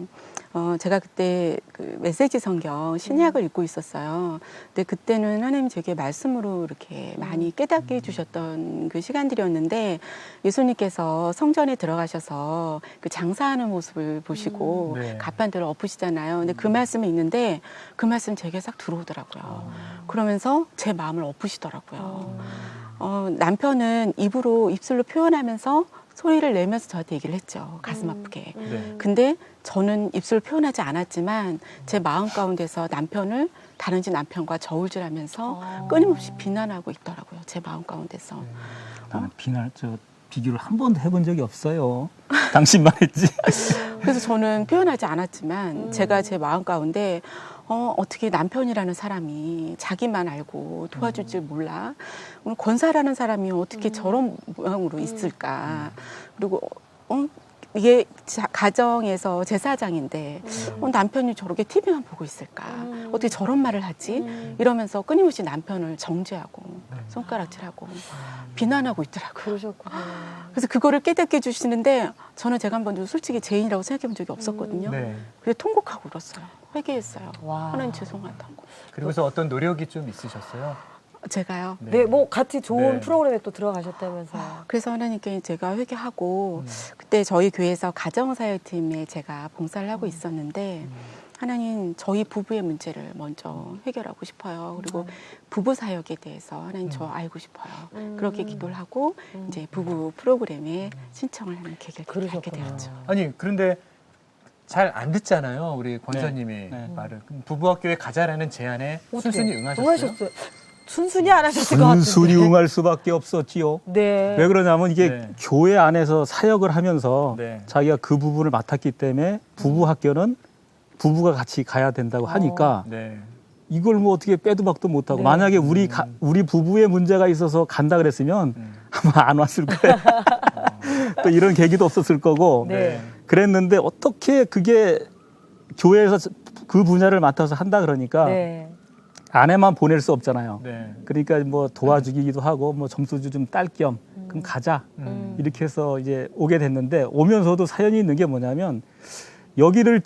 제가 그때 그 메시지 성경 신약을 읽고 있었어요. 근데 그때는 하나님 제게 말씀으로 이렇게 많이 깨닫게 해주셨던 그 시간들이었는데, 예수님께서 성전에 들어가셔서 그 장사하는 모습을 보시고 가판대로 엎으시잖아요. 근데 그 말씀이 있는데, 그 말씀 제게 싹 들어오더라고요. 그러면서 제 마음을 엎으시더라고요. 남편은 입술로 표현하면서 소리를 내면서 저한테 얘기를 했죠. 가슴 아프게. 근데 저는 입술로 표현하지 않았지만 제 마음 가운데서 다른 집 남편과 저울질하면서 끊임없이 비난하고 있더라고요. 제 마음 가운데서. 나는 비교를 한 번도 해본 적이 없어요. 당신만 했지. 그래서 저는 표현하지 않았지만 제가 제 마음 가운데 어떻게 남편이라는 사람이 자기만 알고 도와줄 줄 몰라. 권사라는 사람이 어떻게 저런 모양으로 있을까. 그리고 이게 가정에서 제사장인데 남편이 저렇게 TV만 보고 있을까. 어떻게 저런 말을 하지. 이러면서 끊임없이 남편을 정죄하고 손가락질하고 비난하고 있더라고요. 그러셨군요. 그래서 그거를 깨닫게 해주시는데 저는 제가 한 번도 솔직히 죄인이라고 생각해 본 적이 없었거든요. 그래서 통곡하고 울었어요. 회개했어요. 와. 하나님 죄송하다고. 그리고서 어떤 노력이 좀 있으셨어요? 제가요. 네, 뭐 같이 좋은 네. 프로그램에 또 들어가셨다면서요. 그래서 하나님께 제가 회개하고 그때 저희 교회에서 가정사역팀에 제가 봉사를 하고 있었는데 하나님 저희 부부의 문제를 먼저 해결하고 싶어요. 그리고 부부 사역에 대해서 하나님 저 알고 싶어요. 그렇게 기도를 하고 이제 부부 프로그램에 신청을 하는 계기를 갖게 되었죠. 아니 그런데 잘 안 듣잖아요. 우리 권사님이 말을. 그럼 부부학교에 가자라는 제안에 순순히 응하셨어요? 순순히 안 하셨을 것 같은데. 순순히 응할 수밖에 없었지요. 네. 왜 그러냐면 이게 교회 안에서 사역을 하면서 자기가 그 부분을 맡았기 때문에 부부 학교는 부부가 같이 가야 된다고 하니까 이걸 뭐 어떻게 빼도 박도 못하고 만약에 우리 부부의 문제가 있어서 간다 그랬으면 아마 안 왔을 거예요. 또 이런 계기도 없었을 거고 그랬는데 어떻게 그게 교회에서 그 분야를 맡아서 한다 그러니까 아내만 보낼 수 없잖아요. 그러니까 뭐 도와주기도 하고 뭐 점수도 좀 딸 겸 그럼 가자 이렇게 해서 이제 오게 됐는데 오면서도 사연이 있는 게 뭐냐면 여기를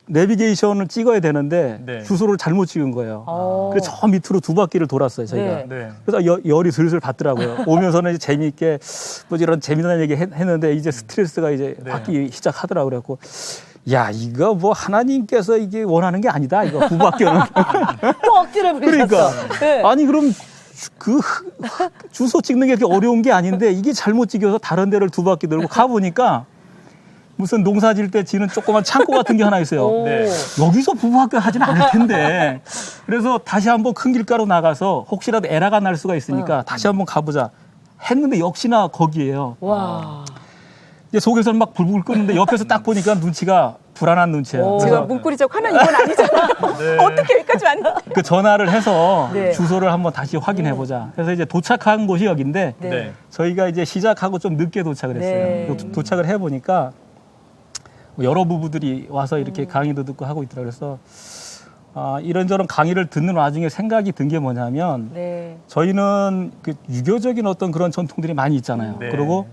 내비게이션을 찍어야 되는데 주소를 잘못 찍은 거예요. 그래서 저 밑으로 2바퀴를 돌았어요, 저희가. 그래서 열이 슬슬 받더라고요. 오면서는 이제 재미있게 뭐 이런 재미난 얘기 했는데 이제 스트레스가 이제 받기 시작하더라고요. 그래갖고 야, 이거 뭐 하나님께서 이게 원하는 게 아니다. 이거 부부학교는. 또 억지를 부리셨어. 그러니까. 아니 그럼 그 주소 찍는 게 그렇게 어려운 게 아닌데 이게 잘못 찍혀서 다른 데를 두 바퀴 돌고 가보니까 무슨 농사 질 때 지는 조그만 창고 같은 게 하나 있어요. 네. 여기서 부부학교 하진 않을 텐데. 그래서 다시 한번 큰 길가로 나가서 혹시라도 에라가 날 수가 있으니까 다시 한번 가보자 했는데 역시나 거기에요. 와. 이제 속에서는 막 불불 끄는데 옆에서 딱 보니까 눈치가 불안한 눈치예요. 제가 문고리적 화난 이건 아니잖아. 어떻게 여기까지 왔나? 그 전화를 해서 네. 주소를 한번 다시 확인해 보자. 그래서 이제 도착한 곳이 여기인데 네. 저희가 이제 시작하고 좀 늦게 도착을 했어요. 네. 도착을 해 보니까 여러 부부들이 와서 이렇게 강의도 듣고 하고 있더라고요. 그래서 이런저런 강의를 듣는 와중에 생각이 든 게 뭐냐면 네. 저희는 그 유교적인 어떤 그런 전통들이 많이 있잖아요. 네. 그리고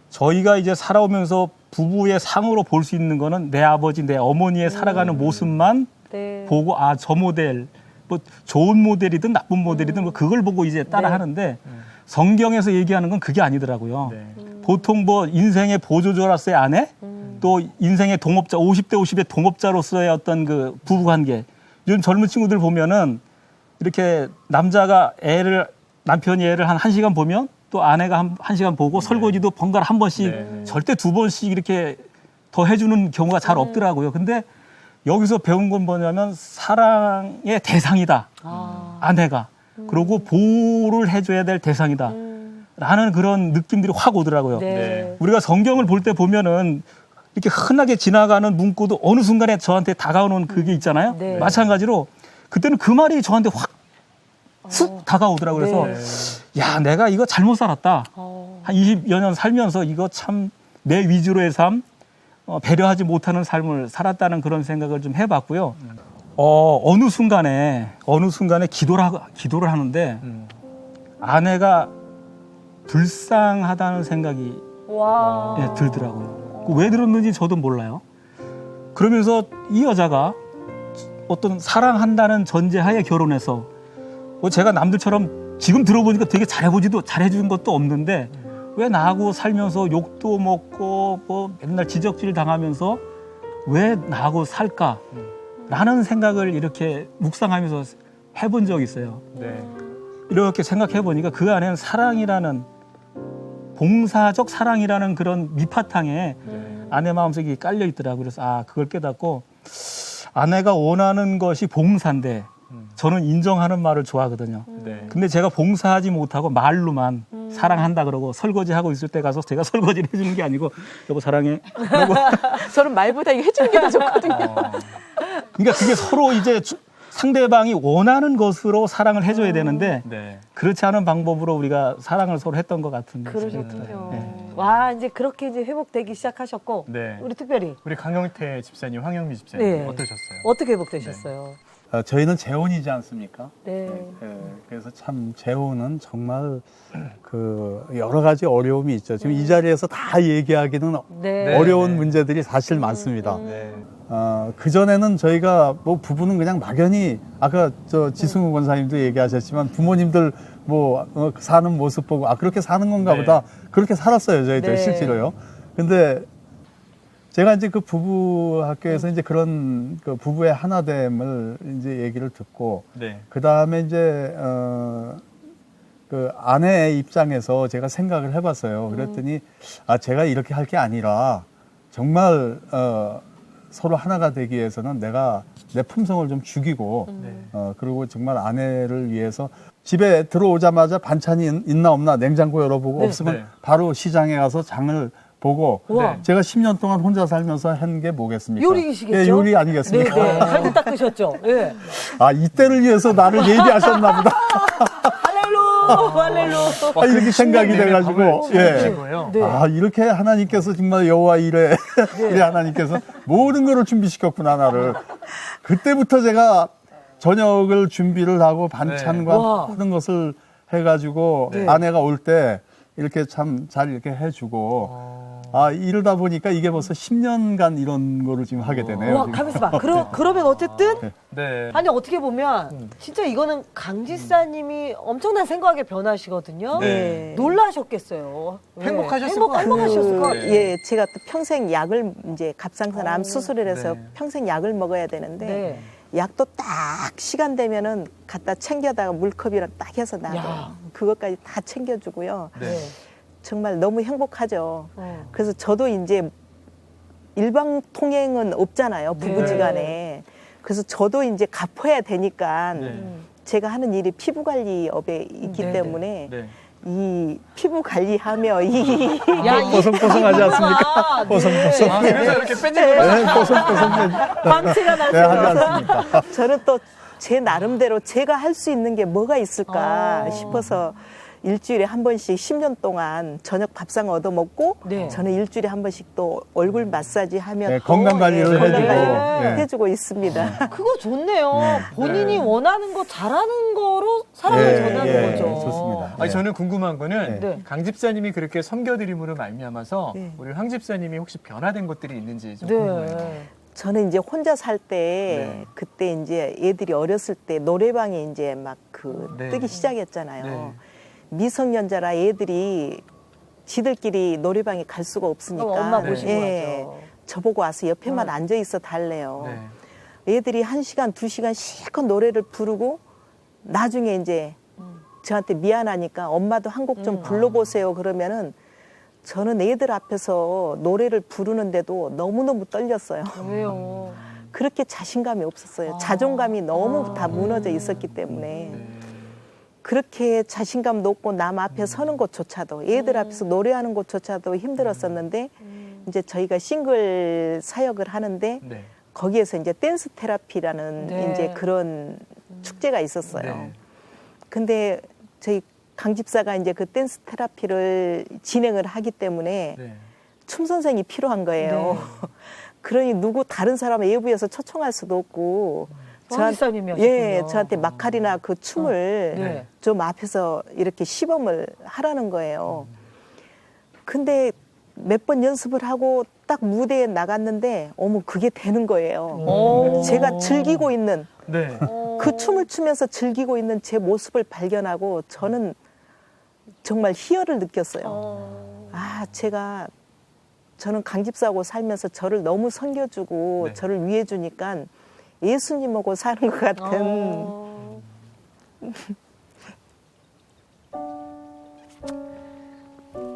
저희가 이제 살아오면서 부부의 상으로 볼 수 있는 거는 내 아버지, 내 어머니의 살아가는 모습만 네. 보고 저 모델, 뭐 좋은 모델이든 나쁜 모델이든 뭐 그걸 보고 이제 따라 하는데 성경에서 얘기하는 건 그게 아니더라고요. 네. 보통 뭐 인생의 보조조로서의 아내, 또 인생의 동업자, 50대 50의 동업자로서의 어떤 그 부부관계. 요즘 젊은 친구들 보면은 이렇게 남자가 남편이 애를 한 1시간 보면 또 아내가 한 시간 보고 설거지도 번갈아 한 번씩 절대 2번씩 이렇게 더 해주는 경우가 잘 없더라고요. 근데 여기서 배운 건 뭐냐면 사랑의 대상이다. 아내가. 그리고 보호를 해줘야 될 대상이다. 라는 그런 느낌들이 확 오더라고요. 네. 우리가 성경을 볼 때 보면은 이렇게 흔하게 지나가는 문구도 어느 순간에 저한테 다가오는 그게 있잖아요. 네. 마찬가지로 그때는 그 말이 저한테 확 훅 다가오더라고요. 그래서 야, 내가 이거 잘못 살았다. 한 20여 년 살면서 이거 참 내 위주로의 삶, 배려하지 못하는 삶을 살았다는 그런 생각을 좀 해봤고요. 어느 순간에 기도를 하는데 아내가 불쌍하다는 생각이 와. 들더라고요. 왜 들었는지 저도 몰라요. 그러면서 이 여자가 어떤 사랑한다는 전제하에 결혼해서 제가 남들처럼 지금 들어보니까 되게 잘해준 것도 없는데 왜 나하고 살면서 욕도 먹고 뭐 맨날 지적질 당하면서 왜 나하고 살까? 라는 생각을 이렇게 묵상하면서 해본 적이 있어요. 네. 이렇게 생각해 보니까 그 안에는 사랑이라는 봉사적 사랑이라는 그런 밑바탕에 아내 마음속에 깔려 있더라고요. 그래서 그걸 깨닫고 아내가 원하는 것이 봉사인데 저는 인정하는 말을 좋아하거든요. 네. 근데 제가 봉사하지 못하고 말로만 사랑한다 그러고 설거지하고 있을 때 가서 제가 설거지를 해주는 게 아니고 여보 사랑해. 그러고 저는 말보다 이거 해주는 게 더 좋거든요. 그러니까 그게 서로 이제 상대방이 원하는 것으로 사랑을 해줘야 되는데 네. 그렇지 않은 방법으로 우리가 사랑을 서로 했던 것 같은 생각이 들어요. 그러셨군요. 네. 와, 이제 그렇게 이제 회복되기 시작하셨고 네. 우리 특별히 우리 강영태 집사님, 황영미 집사님 네. 어떠셨어요? 어떻게 회복되셨어요? 저희는 재혼이지 않습니까? 네. 그래서 참 재혼은 정말 그 여러 가지 어려움이 있죠. 지금 이 자리에서 다 얘기하기는 네. 어려운 네. 문제들이 사실 많습니다. 네. 그전에는 저희가 뭐 부부는 그냥 막연히 아까 지승우 권사님도 얘기하셨지만 부모님들 사는 모습 보고 그렇게 사는 건가 네. 보다 그렇게 살았어요, 저희들 네. 실제로요. 근데 제가 이제 그 부부 학교에서 이제 그런 그 부부의 하나됨을 이제 얘기를 듣고 네. 그 다음에 이제 그 아내의 입장에서 제가 생각을 해봤어요. 그랬더니 제가 이렇게 할 게 아니라 정말 서로 하나가 되기 위해서는 내가 내 품성을 좀 죽이고 그리고 정말 아내를 위해서 집에 들어오자마자 반찬이 있나 없나 냉장고 열어보고 네. 없으면 네. 바로 시장에 가서 장을 보고 우와. 제가 10년 동안 혼자 살면서 한 게 뭐겠습니까? 요리시겠죠? 예, 요리 아니겠습니까? 네. 칼도 닦으셨죠? 예. 이때를 위해서 나를 예비하셨나 보다. 할렐루. 이렇게 생각이 돼가지고 예. 거예요. 네. 이렇게 하나님께서 정말 여호와 이래 우리 하나님께서 모든 것을 준비시켰구나 나를. 그때부터 제가 저녁을 준비를 하고 반찬과 네. 와. 모든 것을 해가지고 네. 아내가 올 때 이렇게 참 잘 이렇게 해주고 이러다 보니까 이게 벌써 10년간 이런 거를 지금 하게 되네요. 와, 지금. 가만있어 봐. 그러면 어쨌든 네. 아니 어떻게 보면 진짜 이거는 강지사님이 엄청난 생각의 변화시거든요. 네. 놀라셨겠어요. 행복하셨을 것 같아요. 행복하셨을 것 같아요. 제가 또 평생 약을 이제 갑상선 암 수술을 해서 네. 평생 약을 먹어야 되는데 네. 약도 딱 시간 되면은 갖다 챙겨다가 물컵이랑 딱 해서 놔둬요. 야. 그것까지 다 챙겨주고요. 네. 정말 너무 행복하죠. 어. 그래서 저도 이제 일방 통행은 없잖아요. 네. 부부지간에. 그래서 저도 이제 갚아야 되니까 네. 제가 하는 일이 피부 관리업에 있기 네. 때문에 네. 이 피부 관리하며 이 야, 뽀송뽀송하지 않습니까? 네. 뽀송뽀송. 아, 그래서 이렇게 뺀질거려. 네, 뽀송뽀송. 광채가 네, 하지 나서 않습니까? 저는 또 제 나름대로 제가 할 수 있는 게 뭐가 있을까 어. 싶어서 일주일에 한 번씩 10년 동안 저녁 밥상 얻어먹고 네. 저는 일주일에 한 번씩 또 얼굴 마사지 하며 네, 또 건강 관리를 건강 해주고. 관리를 네. 해주고 있습니다. 그거 좋네요. 본인이 원하는 거 잘하는 거로 사랑을 예, 전하는 예, 거죠. 좋습니다. 아니, 저는 궁금한 거는 네. 강 집사님이 그렇게 섬겨드림으로 말미암아서 네. 우리 황 집사님이 혹시 변화된 것들이 있는지 좀 궁금해요. 네. 저는 이제 혼자 살 때 네. 그때 이제 애들이 어렸을 때 노래방에 이제 막 그 네. 뜨기 시작했잖아요. 네. 미성년자라 애들이 지들끼리 노래방에 갈 수가 없으니까 엄마 네. 모시고 가죠. 저보고 와서 옆에만 앉아 있어 달래요. 네. 애들이 1시간, 2시간 실컷 노래를 부르고 나중에 이제 저한테 미안하니까 엄마도 한 곡 좀 불러보세요 그러면은 저는 애들 앞에서 노래를 부르는데도 너무너무 떨렸어요. 왜요? 그렇게 자신감이 없었어요. 자존감이 너무 다 무너져 있었기 때문에. 그렇게 자신감도 없고 남 앞에 서는 것조차도 애들 앞에서 노래하는 것조차도 힘들었었는데 이제 저희가 싱글 사역을 하는데 네. 거기에서 이제 댄스 테라피라는 네. 이제 그런 축제가 있었어요. 네. 근데 저희 강 집사가 이제 그 댄스 테라피를 진행을 하기 때문에 네. 춤 선생이 필요한 거예요. 네. 그러니 누구 다른 사람을 외부에서 초청할 수도 없고 황 집사님이었군요. 예, 저한테 마카리나 그 춤을 네. 좀 앞에서 이렇게 시범을 하라는 거예요. 근데 몇 번 연습을 하고 딱 무대에 나갔는데 어머 그게 되는 거예요. 오. 제가 즐기고 있는 네. 그 춤을 추면서 즐기고 있는 제 모습을 발견하고 저는 정말 희열을 느꼈어요. 아, 저는 강집사하고 살면서 저를 너무 섬겨주고 네. 저를 위해주니까 예수님하고 사는 것 같은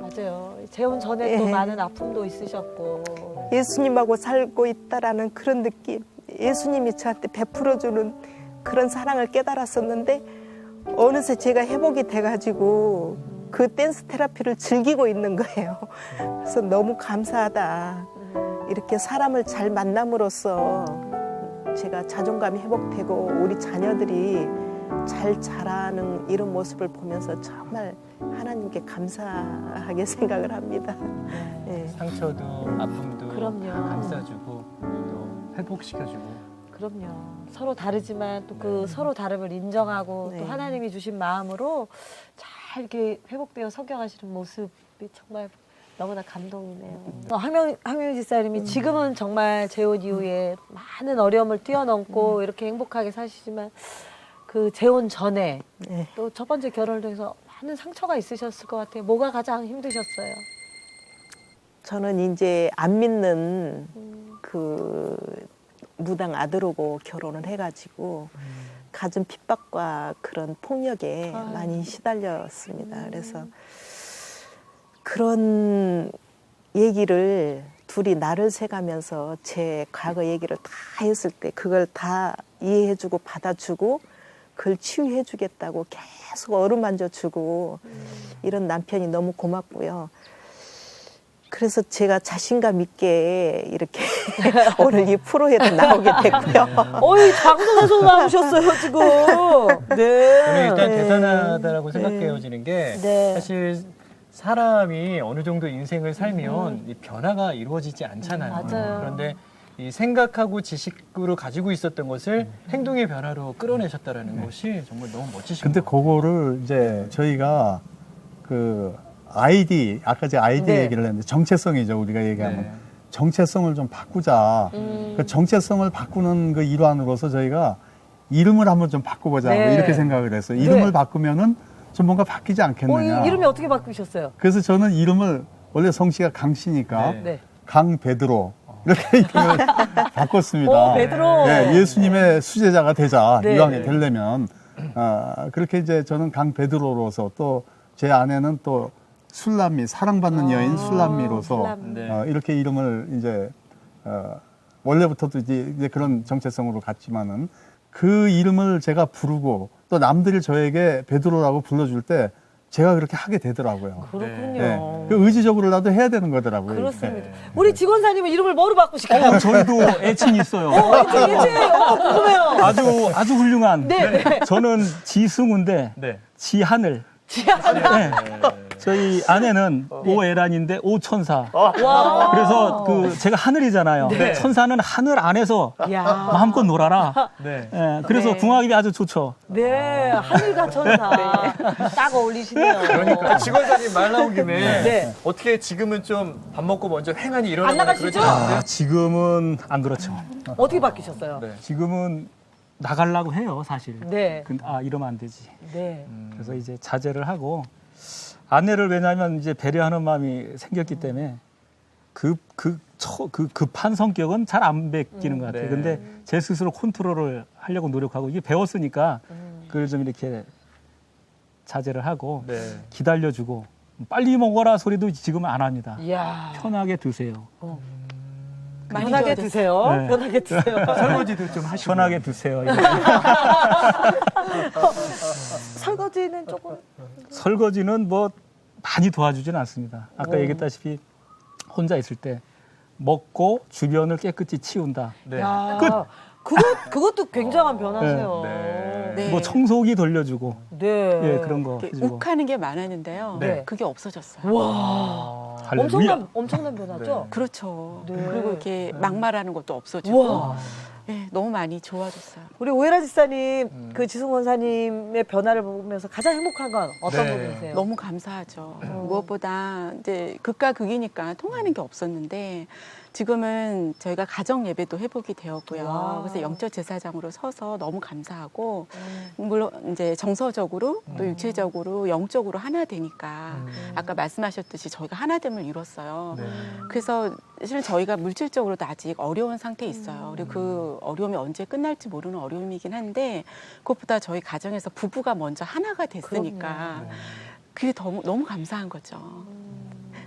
맞아요. 재혼 전에 또 많은 아픔도 있으셨고. 예수님하고 살고 있다라는 그런 느낌. 예수님이 저한테 베풀어주는 그런 사랑을 깨달았었는데 어느새 제가 회복이 돼가지고 그 댄스 테라피를 즐기고 있는 거예요. 그래서 너무 감사하다. 이렇게 사람을 잘 만남으로써 제가 자존감이 회복되고 우리 자녀들이 잘 자라는 이런 모습을 보면서 정말 하나님께 감사하게 생각을 합니다. 네. 상처도 아픔도 그럼요. 다 감싸주고 또 회복시켜주고. 그럼요. 서로 다르지만 또 그 서로 다름을 인정하고 네. 또 하나님이 주신 마음으로 잘 이렇게 회복되어 성경하시는 모습이 정말 너무나 감동이네요. 황명희 집사님이 지금은 정말 재혼 이후에 많은 어려움을 뛰어넘고 이렇게 행복하게 사시지만 그 재혼 전에 네. 또 첫 번째 결혼을 통해서 많은 상처가 있으셨을 것 같아요. 뭐가 가장 힘드셨어요? 저는 이제 안 믿는 그 무당 아들하고 결혼을 해가지고 갖은 핍박과 그런 폭력에 많이 시달렸습니다. 그래서 그런 얘기를 둘이 나를 새가면서 제 과거 얘기를 다 했을 때 그걸 다 이해해주고 받아주고 그걸 치유해주겠다고 계속 어루만져주고 이런 남편이 너무 고맙고요. 그래서 제가 자신감 있게 이렇게 오늘 이 프로에도 나오게 됐고요. 어이 방송에서 나오셨어요 지금. 네. 저는 일단 대단하다라고 생각해지는 게 네. 사실 사람이 어느 정도 인생을 살면 이 변화가 이루어지지 않잖아요. 맞아요. 그런데 이 생각하고 지식으로 가지고 있었던 것을 행동의 변화로 끌어내셨다라는 것이 정말 너무 멋지신 근데 것 같아요. 그거를 이제 저희가 그 아이디, 아까 제가 아이디 네. 얘기를 했는데 정체성이죠. 우리가 얘기하면. 네. 정체성을 좀 바꾸자. 그 정체성을 바꾸는 그 일환으로서 저희가 이름을 한번 좀 바꿔보자. 네. 뭐 이렇게 생각을 했어요. 이름을 네. 바꾸면은 좀 뭔가 바뀌지 않겠느냐. 이름이 어떻게 바꾸셨어요? 그래서 저는 이름을 원래 성씨가 강씨니까 네. 네. 강 베드로 이렇게 이름을 바꿨습니다. 오, 베드로. 네, 예수님의 수제자가 되자. 네. 이왕에 되려면 그렇게 이제 저는 강 베드로로서 또 제 아내는 또 술람미 사랑받는 여인 술람미로서 술람미. 네. 이렇게 이름을 이제 원래부터도 이제 그런 정체성으로 갔지만은 그 이름을 제가 부르고 또 남들이 저에게 베드로라고 불러줄 때 제가 그렇게 하게 되더라고요. 그렇군요. 네. 그 의지적으로라도 해야 되는 거더라고요. 그렇습니다. 네. 우리 직원사님은 이름을 뭐로 바꾸실까요? 저희도 애칭이 있어요. 궁금해요. 아주 훌륭한. 네, 네. 저는 지승우인데 네. 지하늘. 네. 저희 아내는 오애란인데 오천사. 와. 그래서 그 제가 하늘이잖아요. 네. 천사는 하늘 안에서 야. 마음껏 놀아라. 네. 예, 그래서 네. 궁합이 아주 좋죠. 네, 하늘과 천사. 딱 어울리시네요. 그러니까 직원사님 말 나온 김에 네. 어떻게 지금은 좀 밥 먹고 먼저 횡한이 일어나거나 안 나가시죠? 그러지 않으세요? 지금은 안 그렇죠. 어떻게 바뀌셨어요? 네. 지금은 나가려고 해요, 사실. 네. 근데 이러면 안 되지. 네. 그래서 이제 자제를 하고 아내를 왜냐하면 이제 배려하는 마음이 생겼기 때문에 그 급한 성격은 잘 안 베끼는 것 같아요. 네. 근데 제 스스로 컨트롤을 하려고 노력하고 이게 배웠으니까 그걸 좀 이렇게 자제를 하고 네. 기다려주고 빨리 먹어라 소리도 지금은 안 합니다. 이야. 편하게 드세요. 많이 편하게 좋아졌어요. 드세요. 네. 편하게 드세요. 설거지도 좀 하시고. 편하게 드세요. 설거지는 조금. 설거지는 뭐 많이 도와주지는 않습니다. 아까 얘기했다시피 혼자 있을 때 먹고 주변을 깨끗이 치운다. 네. 야, 그것도 굉장한 변화세요. 네. 네. 뭐 청소기 돌려주고 네. 예 그런 거 이렇게 해주고. 욱하는 게 많았는데요. 네. 그게 없어졌어요. 와. 할렐루야. 엄청난 변화죠? 그렇죠. 네. 그리고 이렇게 막말하는 것도 없어지고 와. 네, 너무 많이 좋아졌어요. 우리 오해라 집사님, 그 지승 원사님의 변화를 보면서 가장 행복한 건 어떤 네. 부분이세요? 너무 감사하죠. 무엇보다 이제 극과 극이니까 통하는 게 없었는데 지금은 저희가 가정 예배도 해보게 되었고요. 와. 그래서 영적 제사장으로 서서 너무 감사하고 물론 이제 정서적으로 또 육체적으로 영적으로 하나 되니까 아까 말씀하셨듯이 저희가 하나됨을 이뤘어요. 네. 그래서 사실 저희가 물질적으로도 아직 어려운 상태에 있어요. 그리고 그 어려움이 언제 끝날지 모르는 어려움이긴 한데 그것보다 저희 가정에서 부부가 먼저 하나가 됐으니까 그게 너무 감사한 거죠.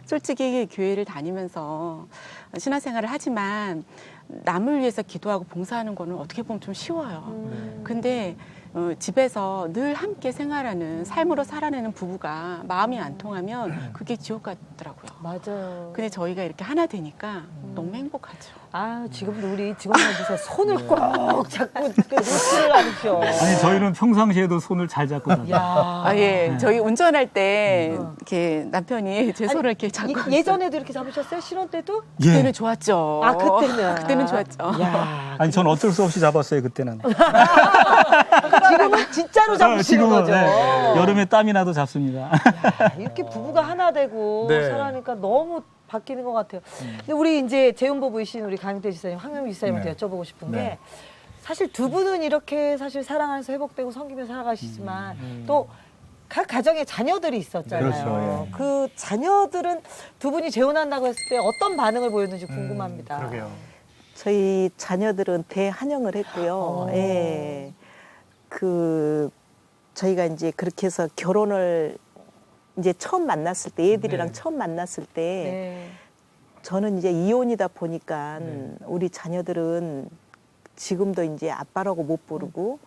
솔직히 교회를 다니면서 신앙생활을 하지만 남을 위해서 기도하고 봉사하는 거는 어떻게 보면 좀 쉬워요. 근데 집에서 늘 함께 생활하는 삶으로 살아내는 부부가 마음이 안 통하면 그게 지옥 같더라고요. 맞아요. 근데 저희가 이렇게 하나 되니까 너무 행복하죠. 아, 지금도 우리 직원분께서 손을 꼭 잡고 놓지를 않죠. 아니 저희는 평상시에도 손을 잘 잡고 다녀요. 야. 예, 저희 운전할 때 이렇게 남편이 제 손을 이렇게 잡고 예전에도 이렇게 잡으셨어요? 신혼 때도? 그때는 좋았죠. 아, 그때는 좋았죠. 야. 아니 전 어쩔 수 없이 잡았어요 그때는. 지금은 진짜로 잡으시는 지금은 거죠. 네, 여름에 땀이 나도 잡습니다. 야, 이렇게 부부가 하나 되고 네. 살아니까 너무 바뀌는 것 같아요. 근데 우리 이제 재훈 부부이신 우리 강영태 지사님, 황명미 지사님한테 여쭤보고 싶은 게 사실 두 분은 이렇게 사실 사랑하면서 회복되고 섬기며 살아가시지만 또 각 가정에 자녀들이 있었잖아요. 그렇죠, 예. 그 자녀들은 두 분이 재혼한다고 했을 때 어떤 반응을 보였는지 궁금합니다. 그러게요. 저희 자녀들은 대한영을 했고요. 예. 저희가 이제 그렇게 해서 결혼을 이제 처음 만났을 때, 애들이랑 처음 만났을 때, 네. 저는 이제 이혼이다 보니까 우리 자녀들은 지금도 이제 아빠라고 못 부르고,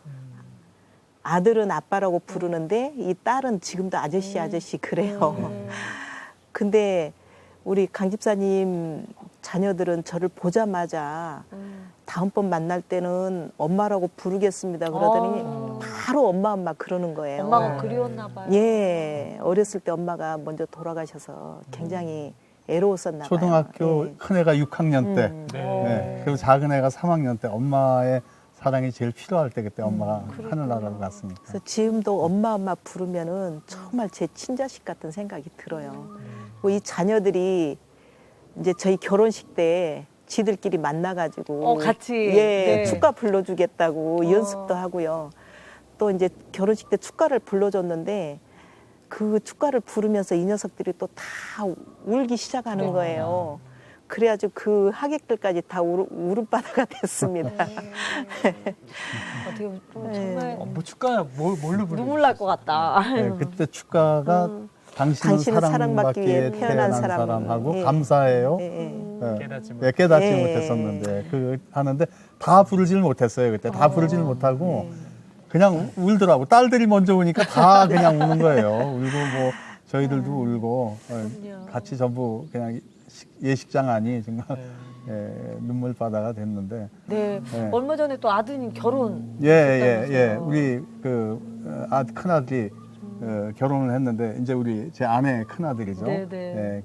아들은 아빠라고 부르는데, 이 딸은 지금도 아저씨 그래요. 근데 우리 강 집사님 자녀들은 저를 보자마자 다음번 만날 때는 엄마라고 부르겠습니다 그러더니 바로 엄마 그러는 거예요. 엄마가 그리웠나 봐요. 예, 어렸을 때 엄마가 먼저 돌아가셔서 굉장히 애로웠었나 봐요. 초등학교 예. 큰 애가 6학년 때, 네. 네. 그리고 작은 애가 3학년 때 엄마의 사랑이 제일 필요할 때 그때 엄마가 하늘나라로 갔으니까. 그래서 지금도 엄마 부르면은 정말 제 친자식 같은 생각이 들어요. 그리고 이 자녀들이 이제 저희 결혼식 때 지들끼리 만나가지고 같이 예 네. 축가 불러주겠다고 연습도 하고요. 또 이제 결혼식 때 축가를 불러줬는데 그 축가를 부르면서 이 녀석들이 또 다 울기 시작하는 거예요. 그래가지고 그 하객들까지 다 울음바다가 됐습니다. 어떻게 보면 정말 뭐 축가 뭘로 부르? 눈물 날 것 같다. 네, 그때 축가가 당신은 사랑받기 위해 태어난 사람하고 예. 감사해요. 깨닫지 못했었는데 그 하는데 다 부르지를 못했어요. 그때 다 부르지를 못하고 그냥 울더라고. 딸들이 먼저 우니까 다 그냥 우는 거예요. 울고 뭐 저희들도 울고 같이 전부 그냥 예식장 안이 정말 눈물바다가 됐는데. 네. 얼마 전에 또 아드님 결혼. 우리 큰아들이 결혼을 했는데 이제 제 아내 큰아들이죠.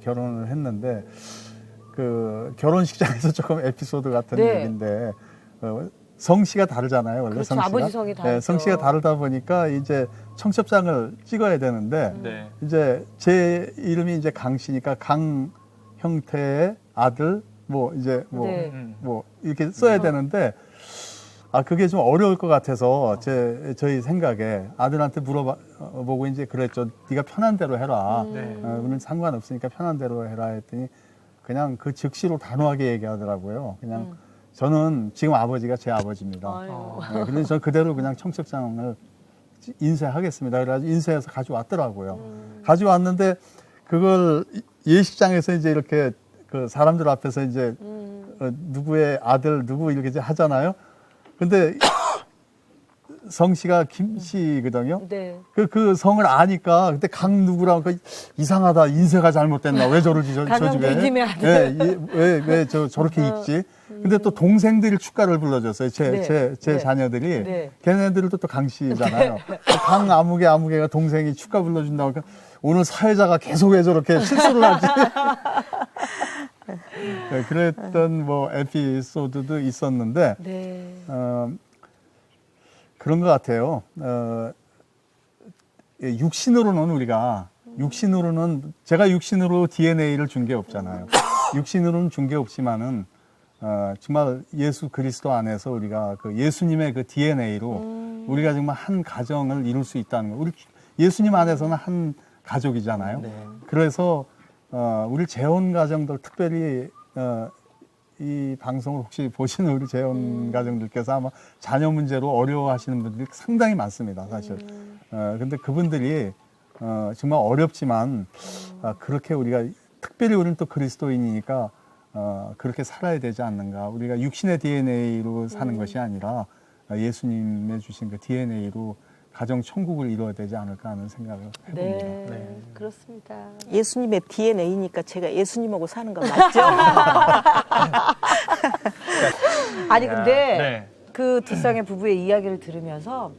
결혼을 했는데 그 결혼식장에서 조금 에피소드 같은 얘기인데 성씨가 다르잖아요. 원래 그렇죠. 성씨가. 아버지 성이 다르죠. 성씨가 다르다 보니까 이제 청첩장을 찍어야 되는데 이제 제 이름이 이제 강씨니까 강형태의 아들 뭐 이렇게 써야 되는데 그게 좀 어려울 것 같아서 저희 생각에 아들한테 물어보고 이제 그랬죠. 네가 편한 대로 해라. 우리는 상관없으니까 편한 대로 해라 했더니 그냥 그 즉시로 단호하게 얘기하더라고요. 그냥 저는 지금 아버지가 제 아버지입니다. 그래서 저 그대로 그냥 청첩장을 인쇄하겠습니다. 그래가지고 인쇄해서 가져왔더라고요. 가져왔는데 그걸 예식장에서 이제 이렇게 그 사람들 앞에서 이제 누구의 아들 누구 이렇게 이제 하잖아요. 근데 성씨가 김씨거든요. 그 성을 아니까 그때 강 누구라고 이상하다. 인쇄가 잘못됐나. 왜 저러지 저 집에. 왜 저렇게 읽지. 근데 또 동생들이 축가를 불러줬어요. 제 자녀들이. 걔네들도 또 강씨잖아요. 강 아무개가 동생이 축가 불러준다고 하니까 오늘 사회자가 계속 왜 저렇게 실수를 하지. 그랬던 뭐 에피소드도 있었는데 그런 것 같아요. 육신으로는 제가 육신으로 DNA를 준 게 없잖아요. 육신으로는 준 게 없지만은 정말 예수 그리스도 안에서 우리가 그 예수님의 그 DNA로 우리가 정말 한 가정을 이룰 수 있다는 거. 우리 예수님 안에서는 한 가족이잖아요. 그래서 우리 재혼 가정들 특별히 이 방송을 혹시 보시는 우리 재혼 가정들께서 아마 자녀 문제로 어려워하시는 분들이 상당히 많습니다, 사실. 근데 그분들이 정말 어렵지만 그렇게 우리가 특별히 우리는 또 그리스도인이니까 그렇게 살아야 되지 않는가. 우리가 육신의 DNA로 사는 것이 아니라 예수님의 주신 그 DNA로 가정 천국을 이루어야 되지 않을까 하는 생각을 해봅니다. 그렇습니다. 예수님의 DNA니까 제가 예수님하고 사는 거 맞죠? 아니 근데 그 두 쌍의 부부의 이야기를 들으면서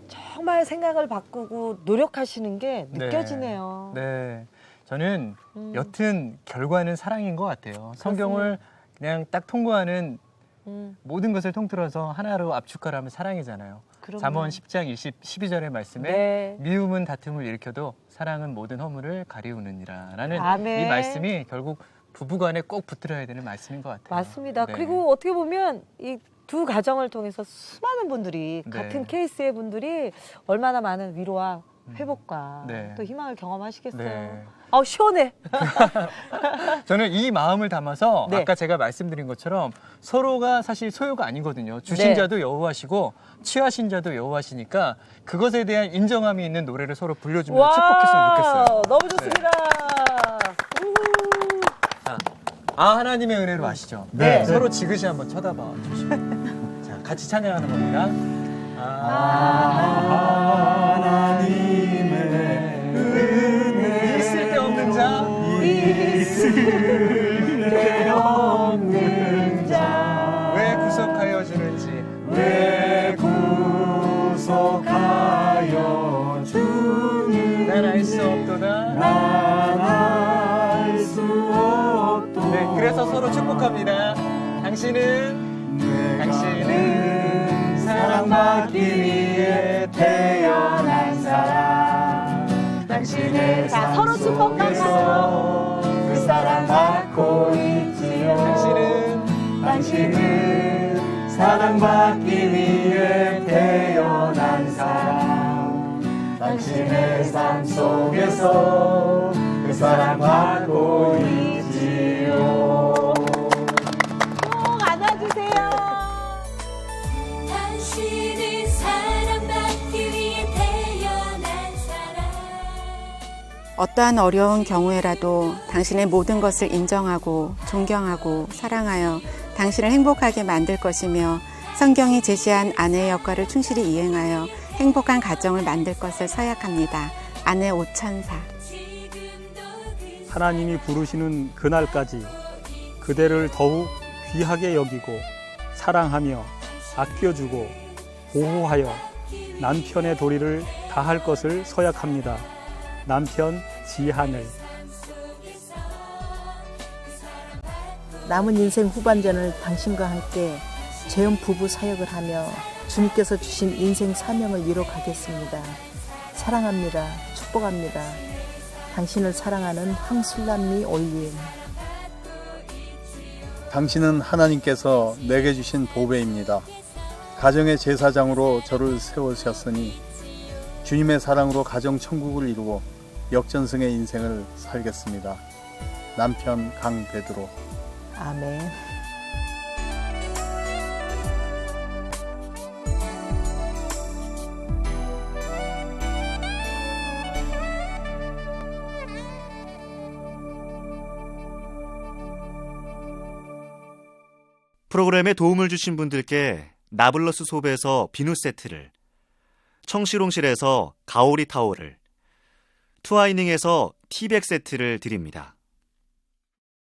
정말 생각을 바꾸고 노력하시는 게 느껴지네요. 저는 여튼 결과는 사랑인 것 같아요. 성경을 그냥 딱 통과하는 모든 것을 통틀어서 하나로 압축하라 하면 사랑이잖아요. 잠언 10장 12절의 말씀에 미움은 다툼을 일으켜도 사랑은 모든 허물을 가리우느니라 라는 이 말씀이 결국 부부간에 꼭 붙들어야 되는 말씀인 것 같아요. 맞습니다. 그리고 어떻게 보면 이 두 가정을 통해서 수많은 분들이 같은 케이스의 분들이 얼마나 많은 위로와 회복과 또 희망을 경험하시겠어요. 시원해. 저는 이 마음을 담아서 아까 제가 말씀드린 것처럼 서로가 사실 소유가 아니거든요. 주신 자도 여호와시고 취하신 자도 여호와시니까 그것에 대한 인정함이 있는 노래를 서로 불려주면서 축복했으면 좋겠어요. 너무 좋습니다. 하나님의 은혜로 아시죠? 서로 지그시 한번 쳐다봐 주시고 자, 같이 찬양하는 겁니다. 하나님의 은혜 있을 데 없는 자 있을 데 없는 자 왜 구속하여 주는지 왜 구속하여 주는지 난 알 수 없도다 난 알 수 없도다 그래서 서로 축복합니다. 당신은 사랑받기 위해 태어난 사람 당신의 서로 축복하면서 그 사랑 받고 있지요. 당신은 사랑받기 위해 태어난 사람 당신의 삶 속에서 그 사랑 받고 있지요. 어떠한 어려운 경우에라도 당신의 모든 것을 인정하고 존경하고 사랑하여 당신을 행복하게 만들 것이며 성경이 제시한 아내의 역할을 충실히 이행하여 행복한 가정을 만들 것을 서약합니다. 아내 오천사. 하나님이 부르시는 그날까지 그대를 더욱 귀하게 여기고 사랑하며 아껴주고 보호하여 남편의 도리를 다할 것을 서약합니다. 남편 지하늘. 남은 인생 후반전을 당신과 함께 재혼 부부 사역을 하며 주님께서 주신 인생 사명을 이뤄 가겠습니다. 사랑합니다. 축복합니다. 당신을 사랑하는 황술남미 올림. 당신은 하나님께서 내게 주신 보배입니다. 가정의 제사장으로 저를 세우셨으니 주님의 사랑으로 가정 천국을 이루어 역전승의 인생을 살겠습니다. 남편 강베드로. 아멘. 프로그램에 도움을 주신 분들께 나블러스 소배에서 비누 세트를, 청실홍실에서 가오리 타올을, 투아이닝에서 티백 세트를 드립니다.